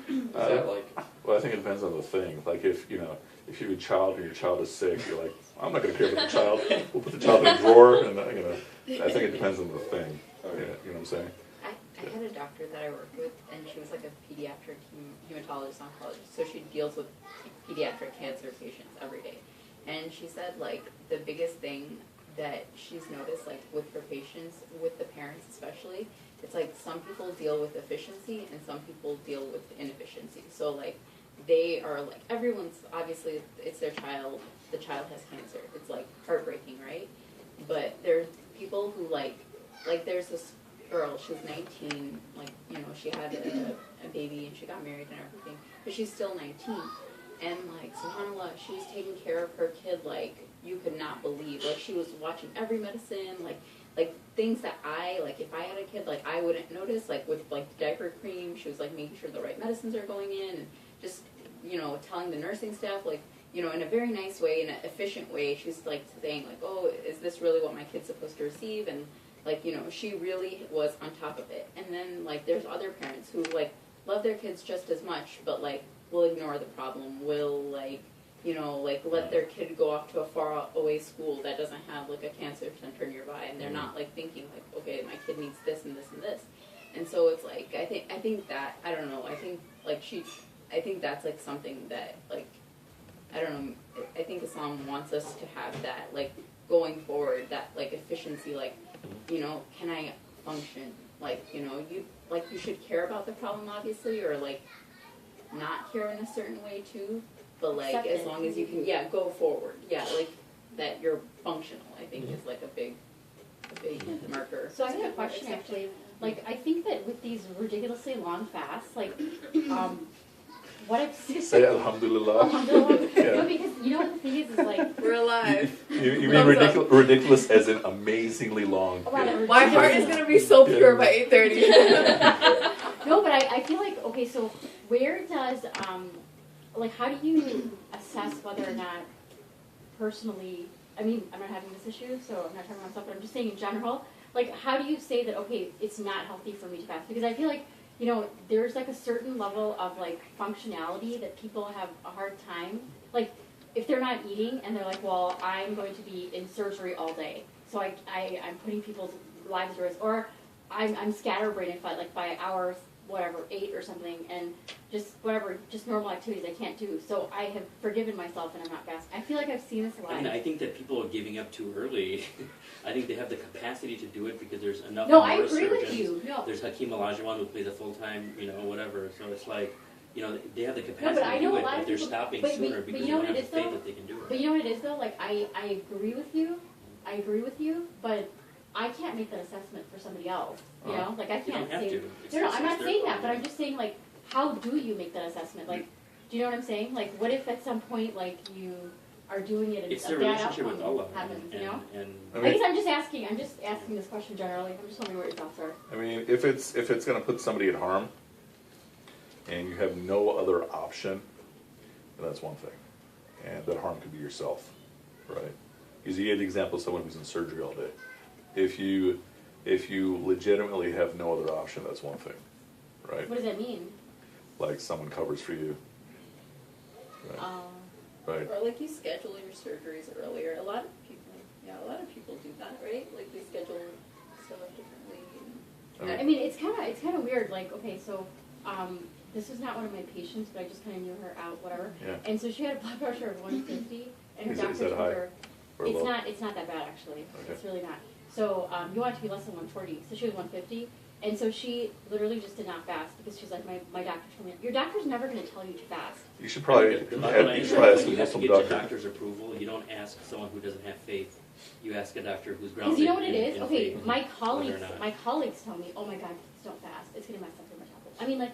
Is that like? Well, I think it depends on the thing. Like if you have a child and your child is sick, you're like, I'm not going to care about the child. We'll put the child in a drawer, and I think it depends on the thing. Okay. You know what I'm saying? I had a doctor that I worked with, and she was like a pediatric hematologist oncologist, so she deals with pediatric cancer patients every day. And she said like the biggest thing that she's noticed like with her patients, with the parents especially, it's like some people deal with efficiency and some people deal with inefficiency. So like they are like, everyone's obviously, it's their child, the child has cancer. It's like heartbreaking, right? But there's people who like there's this girl, she was 19, like, you know, she had a baby and she got married and everything, but she's still 19. And like, subhanAllah, she was taking care of her kid like you could not believe. Like she was watching every medicine, like things that I, like if I had a kid, like I wouldn't notice, like with like diaper cream, she was like making sure the right medicines are going in, and just, you know, telling the nursing staff, like, you know, in a very nice way, in an efficient way, she's like saying like, oh, is this really what my kid's supposed to receive? And like, you know, she really was on top of it. And then like there's other parents who like love their kids just as much, but like will ignore the problem, will like, you know, like let their kid go off to a far away school that doesn't have like a cancer center nearby, and they're not like thinking like, okay, my kid needs this and this and this. And so it's like, I think that, I don't know, I think like I think that's like something that like, I don't know, I think Islam wants us to have that, like going forward, that like efficiency, like, you know, can I function? Like, you know, you should care about the problem obviously, or like not care in a certain way too. But like, Accept as it. long as you can, go forward. Yeah, like that you're functional, I think is like a big marker. So I have a question actually. Like, I think that with these ridiculously long fasts, like, what I've seen. Say Alhamdulillah. Alhamdulillah. Yeah. No, because you know what the thing is like. We're alive. You mean ridiculous as in amazingly long. My heart is gonna be so pure by 8:30. No, but I feel like, okay, so where does, like, how do you assess whether or not personally, I mean, I'm not having this issue, so I'm not talking about myself, but I'm just saying in general, like, how do you say that, okay, it's not healthy for me to fast? Because I feel like, you know, there's like a certain level of like functionality that people have a hard time, like, if they're not eating and they're like, well, I'm going to be in surgery all day, so I'm putting people's lives at risk, or I'm scatterbrained if I, like, by hours, whatever, 8 or something, and just whatever, just normal activities I can't do. So I have forgiven myself and I'm not fasting. I feel like I've seen this a lot. I mean, I think that people are giving up too early. I think they have the capacity to do it because there's enough No, I agree neurosurgeons. with you. No. There's Hakeem Olajuwon who plays a full-time, you know, whatever. So it's like, you know, they have the No, capacity but I to know do a it, lot but of they're people, stopping but sooner because you they know don't what have it the is faith though? that they can do it. But you know what it is though? Like, I agree with you. I agree with you, but I can't make that assessment for somebody else. You know? Like, I You can't don't have say. to. It's No, I'm not their saying that, problem. but I'm just saying, like, how do you make that assessment? Like, do you know what I'm saying? Like, what if at some point, like, you are doing it and It's a their bad relationship with outcome Allah. happens, you know? And I guess I'm just asking this question generally. I'm just wondering what your thoughts are. I mean, if it's going to put somebody at harm, and you have no other option, then that's one thing, and that harm could be yourself, right? Because you gave the example of someone who's in surgery all day. If you legitimately have no other option, that's one thing, right? What does that mean? Like someone covers for you, right? Right. Or like you schedule your surgeries earlier. A lot of people do that, right? Like they schedule stuff differently. I mean, it's kind of weird. Like, okay, so this was not one of my patients, but I just kind of knew her out, whatever. Yeah. And so she had a blood pressure of 150, and her Is doctor that told high her or it's low? not that bad actually. Okay. It's really not. So you want it to be less than 140. So she was 150, and so she literally just did not fast because she's like, my doctor told me. Your doctor's never going to tell you to fast. You should probably The bottom line is ask a you have to Muslim get your doctor. doctor's approval. You don't ask someone who doesn't have faith. You ask a doctor who's Because grounded you know what it in- is? in Okay, faith, my whether or not. colleagues tell me, oh my god, please don't fast. It's going to mess up your metabolism. I mean, like,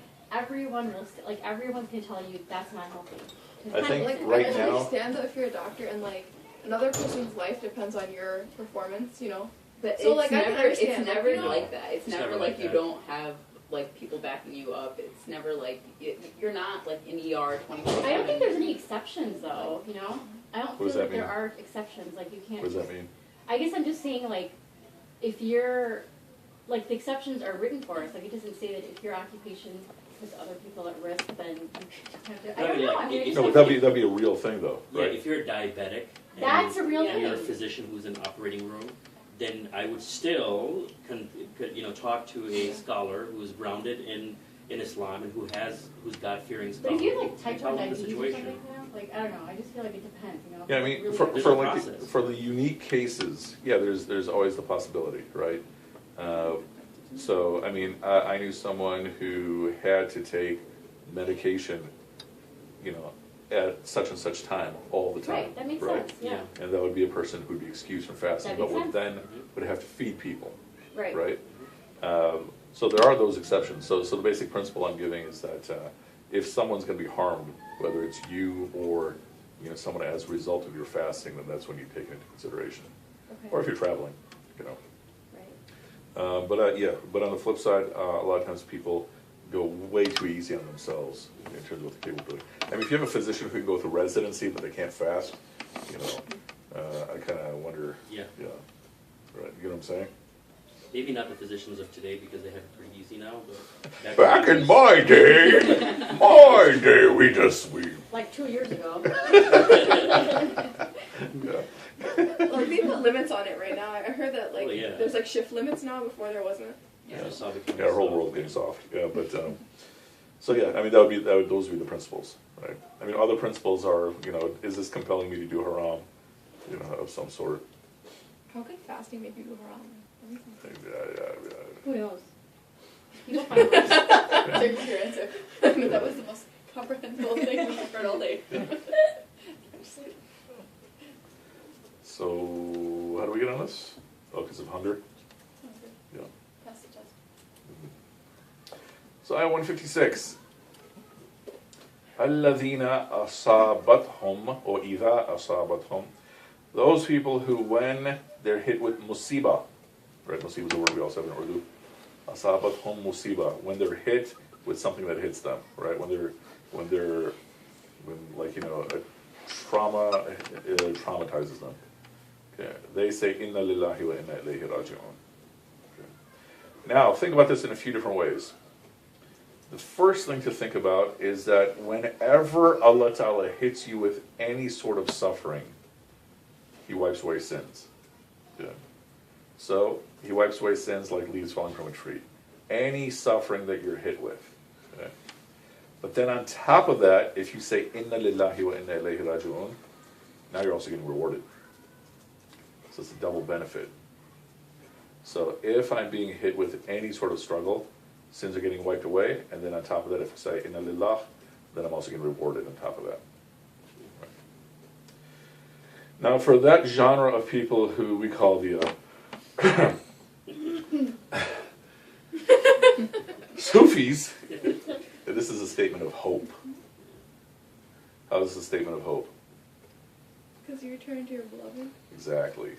everyone can tell you that's not healthy. It's I not think healthy. right I now- understand though if you're a doctor and like another person's life depends on your performance, you know. But So, it's like, I can never, it's understand, like, never you know, like that. It's never like you that. don't have like people backing you up. It's never like you're not like in ER 24/7. I don't think there's any exceptions though, you know? I don't What feel does like that mean? there are exceptions. Like, you can't. What does that mean? I guess I'm just saying, like, if you're, like, the exceptions are written for us. Like, it doesn't say that if your occupation puts other people at risk, then you have to. I don't know. I mean, I just No, don't but think- that'd be a real thing though, Yeah, right? if you're a diabetic, That's a real and you're a thing. physician who's in the operating room, then I would still talk to a scholar who's grounded in Islam and who's God-fearing But scholar. if you have like type 1 Follow the diabetes or situation. something, like I don't know, I just feel like it depends, Yeah, I mean, Really for There's a like process. for the unique cases, yeah, there's always the possibility, right? So I mean, I knew someone who had to take medication, at such and such time all the time, Right, that makes right? sense, yeah. And that would be a person who'd be excused from fasting, That but makes would sense. then would have to feed people, Right. right? So there are those exceptions. So the basic principle I'm giving is that if someone's going to be harmed, whether it's you or someone as a result of your fasting, then that's when you take it into consideration. Okay. Or if you're traveling, Right. But on the flip side, a lot of times people go way too easy on themselves in terms of what they're capable of doing. I mean, if you have a physician who can go through residency but they can't fast, I kind of wonder. Yeah. Yeah. Right. You know what I'm saying? Maybe not the physicians of today because they have it pretty easy now, but Back in my day, we Like 2 years ago. yeah. Like they put limits on it right now. I heard that Oh, yeah. there's like shift limits now. Before there wasn't. I just saw it. Yeah, our whole world getting soft. Yeah, but so yeah, I mean those would be the principles, right? I mean, other principles are, is this compelling me to do haram, of some sort? How could fasting make you do haram? Who knows? People find ways. There's your answer. That was the most comprehensible thing I've heard all day. So how do we get on this? Oh, because of hunger. Yeah. Pass the test. So ayah 156. الَّذِينَ أَصَابَتْهُمْ or إِذَا أَصَابَتْهُمْ, those people who, when they're hit with musibah, right? Musibah is a word we also have in Urdu. أَصَابَتْهُمْ musibah, when they're hit with something that hits them, right? When a trauma traumatizes them. Okay. They say, Inna lillahi wa inna ilayhi raji'un. Okay. Now, think about this in a few different ways. The first thing to think about is that whenever Allah Ta'ala hits you with any sort of suffering, He wipes away sins. Yeah. So, He wipes away sins like leaves falling from a tree. Any suffering that you're hit with. Okay. But then on top of that, if you say, Inna lillahi wa inna ilayhi raji'un, now you're also getting rewarded. So it's a double benefit. So if I'm being hit with any sort of struggle, sins are getting wiped away, and then on top of that, if I say Inna Lillah, then I'm also getting rewarded on top of that. Right. Now for that genre of people who we call the Sufis, this is a statement of hope. How is this a statement of hope? Because you return to your beloved. Exactly.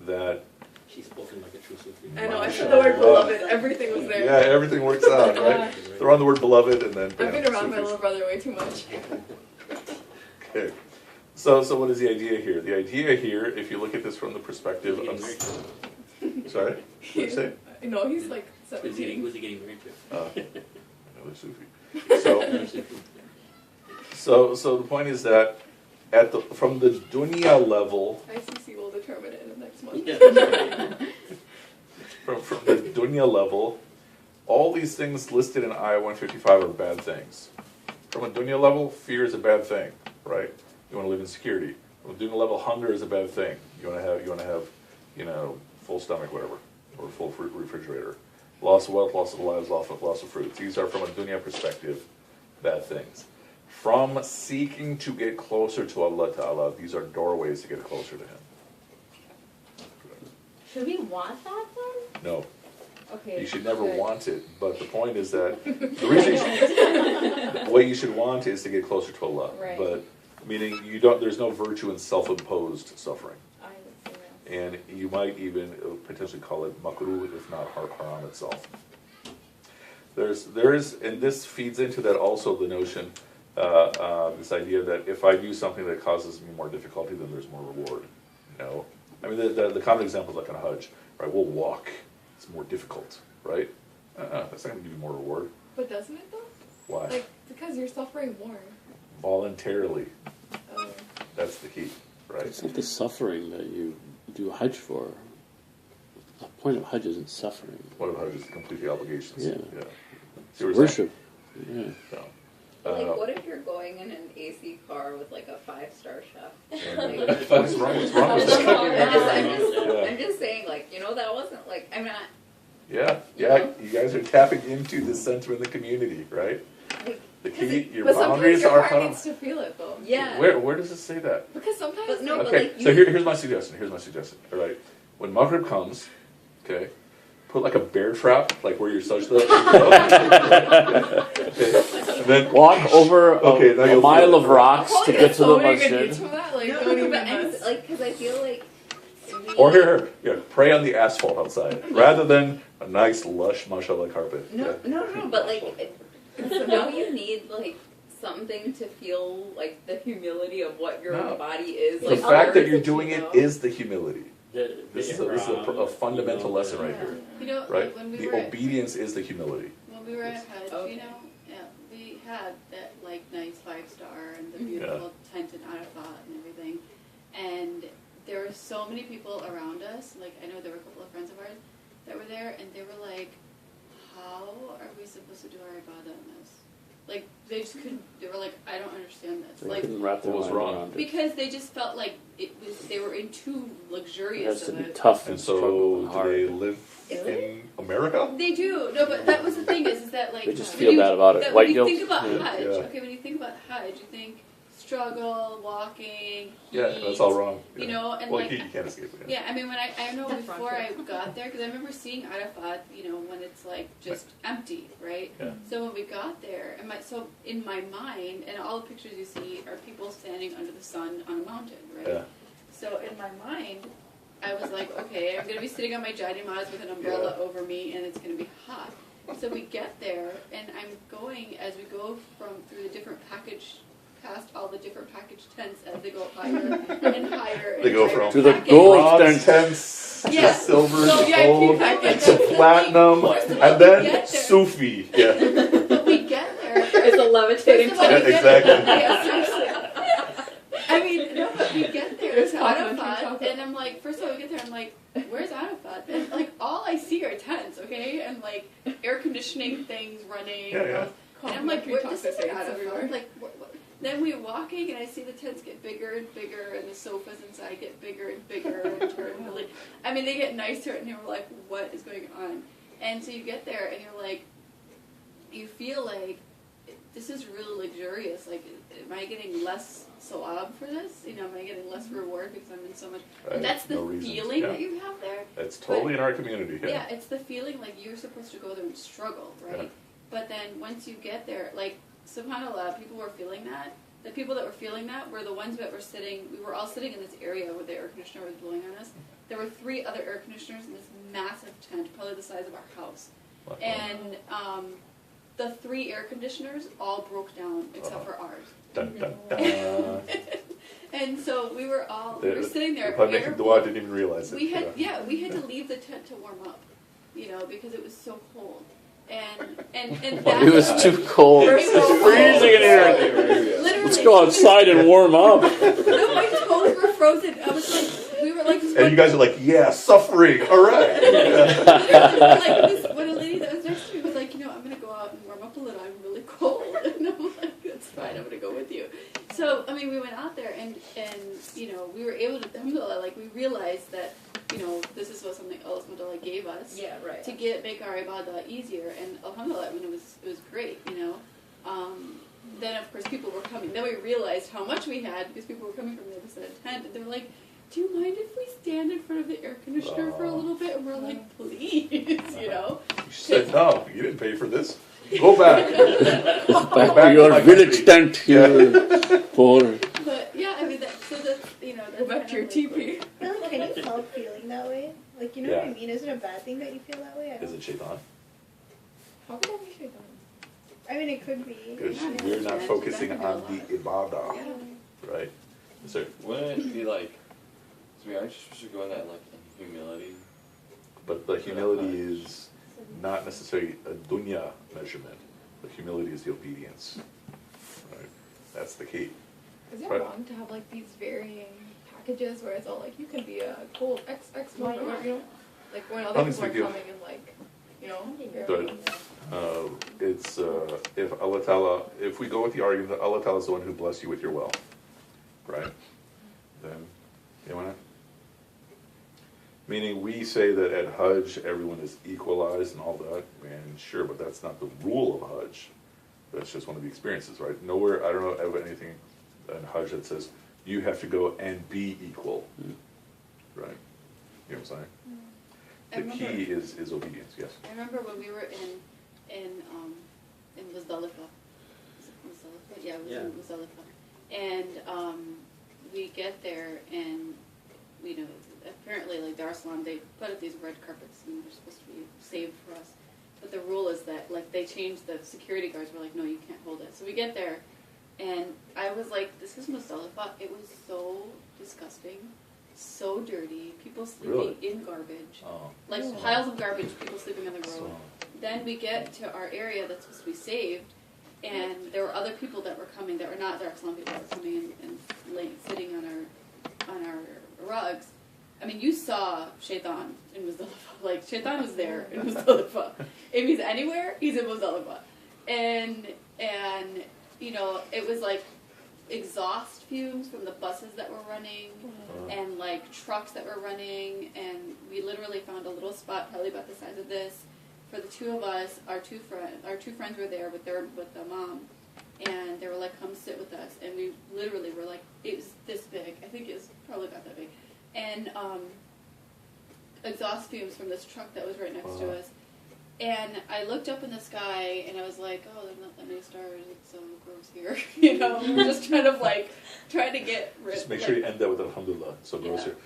That. She's spoken like a true Sufi. I know. I said the word beloved. Everything was there. Yeah, everything works out, right? Throw on the word beloved and then. I've been bam, around my Sufis. little brother way too much. Okay. So what is the idea here? The idea here, if you look at this from the perspective of. Sorry? What did you say? No, he's like Who's 17. he getting married to? Another Sufi. So the point is that from the dunya level, ICC will determine it in the next month. Yeah. from the dunya level, all these things listed in ayah 155 are bad things. From a dunya level, fear is a bad thing, right? You want to live in security. From a dunya level, hunger is a bad thing. You want to have, full stomach, whatever, or full fruit refrigerator. Loss of wealth, loss of lives, loss of fruits. These are, from a dunya perspective, bad things. From seeking to get closer to Allah Ta'ala, these are doorways to get closer to Him. Should we want that then? No, Okay. you should never good. want it, but the point is that the reason what you should want is to get closer to Allah. Right. But meaning there's no virtue in self-imposed suffering. I would say that. And you might even potentially call it makruh, if not haram itself. And this feeds into that also, the notion, this idea that if I do something that causes me more difficulty, then there's more reward. No. I mean, the common example is like on a Hajj, right? We'll walk. It's more difficult, right? That's not going to give you more reward. But doesn't it though? Why? Like, because you're suffering more. Voluntarily. Oh. That's the key, right? It's not the suffering that you do Hajj for. point of Hajj isn't suffering. What about just complete the obligations? Yeah. See what I'm saying? Worship. Yeah. So, Like, what if you're going in an AC car with like a 5-star chef? Like, what's wrong? What's wrong with that? I'm just saying, like, you know, that wasn't like, I'm not. Yeah, you guys are tapping into the sentiment in the community, right? The key, your But sometimes boundaries your are heart cut needs off. to feel it though. Yeah. Where does it say that? Because sometimes But no, like, but Okay, like so you- here's my suggestion. All right, when Maghrib comes, okay, put like a bear trap, like where you're such okay, and then Walk over now a you'll mile feel of it. rocks to get to the so many good masjid. deeds from that. Like, No, don't even but mess. like, because I feel like. Or here, pray on the asphalt outside rather than a nice lush mashallah carpet. No, but like, don't you need like something to feel like the humility of what your No. body is? The Like, fact that others, you're doing you it know? is the humility. The This is a fundamental lesson right here, You know, right? when we The were obedience is the humility. when we were at Hajj, Okay. you know, we had that like nice 5-star and the beautiful tent in Arafat and everything, and there were so many people around us. Like I know there were a couple of friends of ours that were there, and they were like, "How are we supposed to do our ibadah in this?" Like they just couldn't. They were like, "I don't understand this." They Like couldn't wrap their What was mind wrong? around it. because they just felt like it was. They were in too It luxurious has to of be it. tough And and so, struggle and do hard. they live in America? They do. No, but that was the thing is that like They just when feel you- bad about it. that White when you guilt. think about Yeah. Hajj, Yeah. okay, when you think about Hajj, you think struggle, walking, Yeah, heat, that's all wrong. You Yeah. know, and well, like you can't escape it. yeah, I mean when I know That's wrong, before I too. got there because I remember seeing Arafat, you know, when it's like just empty, right? Yeah. So when we got there, and so in my mind, and all the pictures you see are people standing under the sun on a mountain, right? Yeah. So in my mind, I was like, okay, I'm gonna be sitting on my jadimas with an umbrella over me, and it's gonna be hot. So we get there, and I'm going as we go through the different past all the different package tents as they go higher and higher. They and go higher from To the package. gold Bronze tent. tents Yeah. to silver So to VIP gold package. to platinum First of all, and we then get there. Sufi. Yeah. But we get there. It's a levitating First of all, we Yeah, get exactly. there. Yeah, seriously. I mean, no, but we get there There's to chocolate, Arafat, chocolate. and I'm like, first of all, we get there, I'm like, where's Arafat? And like, all I see are tents, okay, and like air conditioning things running. Yeah, yeah. And I'm like, where, this Chocolate isn't face Arafat. everywhere. Like, what? Then we're walking, and I see the tents get bigger and bigger, and the sofas inside get bigger and bigger, and turn really. I mean, they get nicer, and you're like, what is going on? And so you get there, and you're like, you feel like this is really luxurious. Like, am I getting less sawab for this? You know, am I getting less reward because I'm in so much? Right, And that's the no reason. feeling Yeah. that you have there. It's totally in our community. Yeah, it's the feeling like you're supposed to go there and struggle, right? Yeah. But then once you get there, like, subhanAllah, people were feeling that. The people that were feeling that were the ones that were sitting, we were all sitting in this area where the air conditioner was blowing on us. There were 3 other air conditioners in this massive tent, probably the size of our house. And the 3 air conditioners all broke down except for ours. Dun, dun, dun. And so we were sitting there. If I make dua, I didn't even realize it. We had we had to leave the tent to warm up, you know, because it was so cold. And that It was too cold. It was It's freezing in here. literally. Let's go outside and warm up. No, my toes were frozen. I was like, we were like, And you guys are like, yeah, suffering. All right. Yeah. when a lady that was next to me was like, you know, I'm gonna go out and warm up a little. I'm really cold, and I'm like, that's fine. I'm gonna go with you. So I mean, we went out there, and you know, we were able to. Alhamdulillah, like we realized that, you know, this is what something Allah subhanahu wa ta'ala gave us. Yeah, right. To make our ibadah easier, and alhamdulillah, I mean, it was great, you know. Then of course people were coming. Then we realized how much we had because people were coming from the other side of the tent, and they were like, "Do you mind if we stand in front of the air conditioner for a little bit?" And we're like, "Please," you know. You said, no, you didn't pay for this. Go back. Back to your my village country. tent, you poor. But yeah, I mean, so that's, you know, that's Go back to your kind of teepee. like I feel like, can you help feeling that way? Like, you know what I Yeah. mean? Is it a bad thing that you feel that way? I Is don't- it shaitan? How could that be shaitan? I mean, it could be. Because Yeah. we're not Yeah. focusing on the ibadah, Yeah. right? So, Wouldn't it be like, so we aren't you supposed to go in that like in humility? but the humility is not necessarily a dunya measurement. The humility is the obedience, right? That's the key. Is it Right. wrong to have like these varying packages where it's all like you can be a gold XX Why member, not? you know? Like when I other don't people are think you- coming and like, you know. But it's if Allah Ta'ala, if we go with the argument that Allah Ta'ala is the one who blessed you with your wealth, right? Then you want to. Meaning we say that at Hajj everyone is equalized and all that, and sure, but that's not the rule of Hajj. That's just one of the experiences, right? Nowhere, I don't know of anything in Hajj that says you have to go and be equal, right? You know what I'm saying? I The remember- key is obedience. Yes. I remember when we were in Muzdalifah. Is it Muzdalifah? Yeah, it was in Muzdalifah. And we get there, and you know, apparently, like Dar es Salaam, they put up these red carpets, and they're supposed to be saved for us. But the rule is that, like, they changed the security guards. Were like, no, you can't hold it. So we get there, and I was like, this is Muzdalifah. It was so disgusting, so dirty. People sleeping in garbage, like piles of garbage. People sleeping on the road. Then we get to our area that's supposed to be saved, and there were other people that were coming that were not Dar es Salaam people that were coming and sitting on our rugs. I mean, you saw Shaitan in Muzdalifah. Like, Shaitan was there in Muzdalifah. If he's anywhere, he's in Muzdalifah. And you know, it was like exhaust fumes from the buses that were running and like trucks that were running, and we literally found a little spot probably about the size of this for the two of us. Our two friends were there with the mom, and they were like, come sit with us, and we literally were like, it was this big. I think it was probably about that big. And exhaust fumes from this truck that was right next to us. And I looked up in the sky, and I was like, oh, there's not that many stars. It's so gross here. You know, we're just kind of like trying to get rid of Just make sure you end that with Alhamdulillah. So gross here.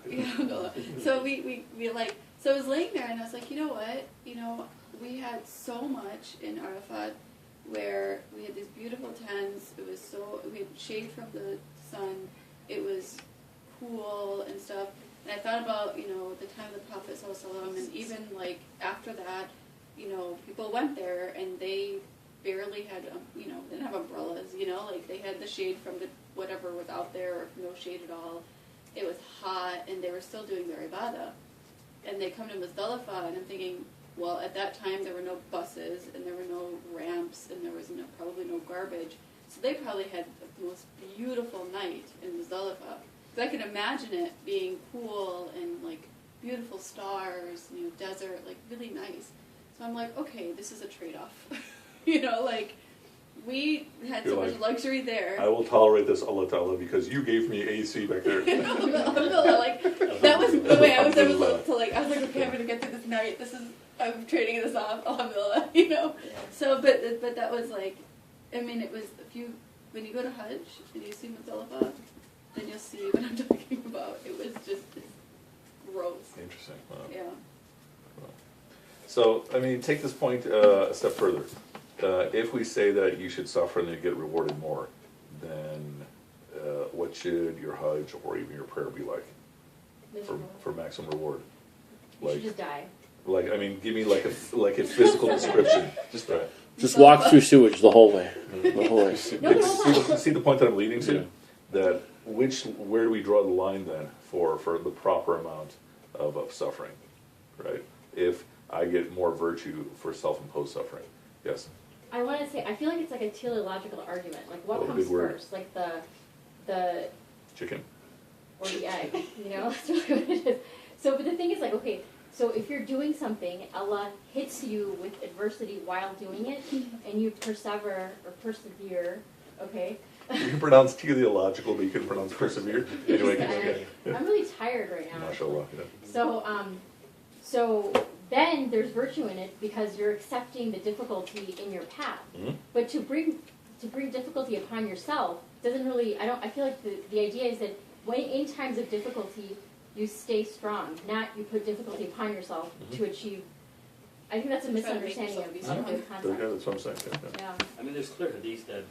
Alhamdulillah. So we like, so I was laying there, and I was like, you know what? You know, we had so much in Arafat where we had these beautiful tents. It was we had shade from the sun. It was cool and stuff. And I thought about, you know, the time of the Prophet ﷺ, and even like after that, you know, people went there and they barely had, you know, didn't have umbrellas, you know, like they had the shade from the whatever was out there, or no shade at all. It was hot, and they were still doing their ibadah. And they come to Muzdalifah, and I'm thinking, well, at that time there were no buses, and there were no ramps, and there was probably no garbage. So they probably had the most beautiful night in Muzdalifah. So I can imagine it being cool and like beautiful stars, you know, desert, like really nice. So I'm like, okay, this is a trade-off. You know, like we had You're so like, much luxury there. I will tolerate this, Allah Ta'ala, because you gave me AC back there. Alhamdulillah, like that was the way I was able to like. I was like, okay, I'm gonna get through this night. I'm trading this off. Alhamdulillah, you know. So, but that was like, I mean, it was when you go to Hajj and you see Muzdalifah, then you'll see what I'm talking about. It was just gross. Interesting. Yeah. So, I mean, take this point a step further. If we say that you should suffer and you get rewarded more, then what should your Hajj or even your prayer be like for maximum reward? You should just die. Like, I mean, give me like a physical description. Just walk through sewage the whole way. The whole way. See the point that I'm leading to? That where do we draw the line then for the proper amount of suffering, right? If I get more virtue for self-imposed suffering. Yes? I want to say, I feel like it's like a teleological argument. Like, what Oh, comes big word. first? Like the Chicken? or the egg, you know? That's really what it is. So, but the thing is, like, okay, so if you're doing something, Allah hits you with adversity while doing it, and you persevere, okay? You can pronounce teleological, but you can pronounce persevere. Anyway, okay. I'm really tired right now. MashaAllah. Yeah. So then there's virtue in it because you're accepting the difficulty in your path. Mm-hmm. But to bring difficulty upon yourself doesn't really. I feel like the idea is that when in times of difficulty you stay strong, not you put difficulty upon yourself to achieve. I think that's a misunderstanding of the concept. Yeah, that's what I'm saying. Yeah. Yeah. I mean, there's clear hadith that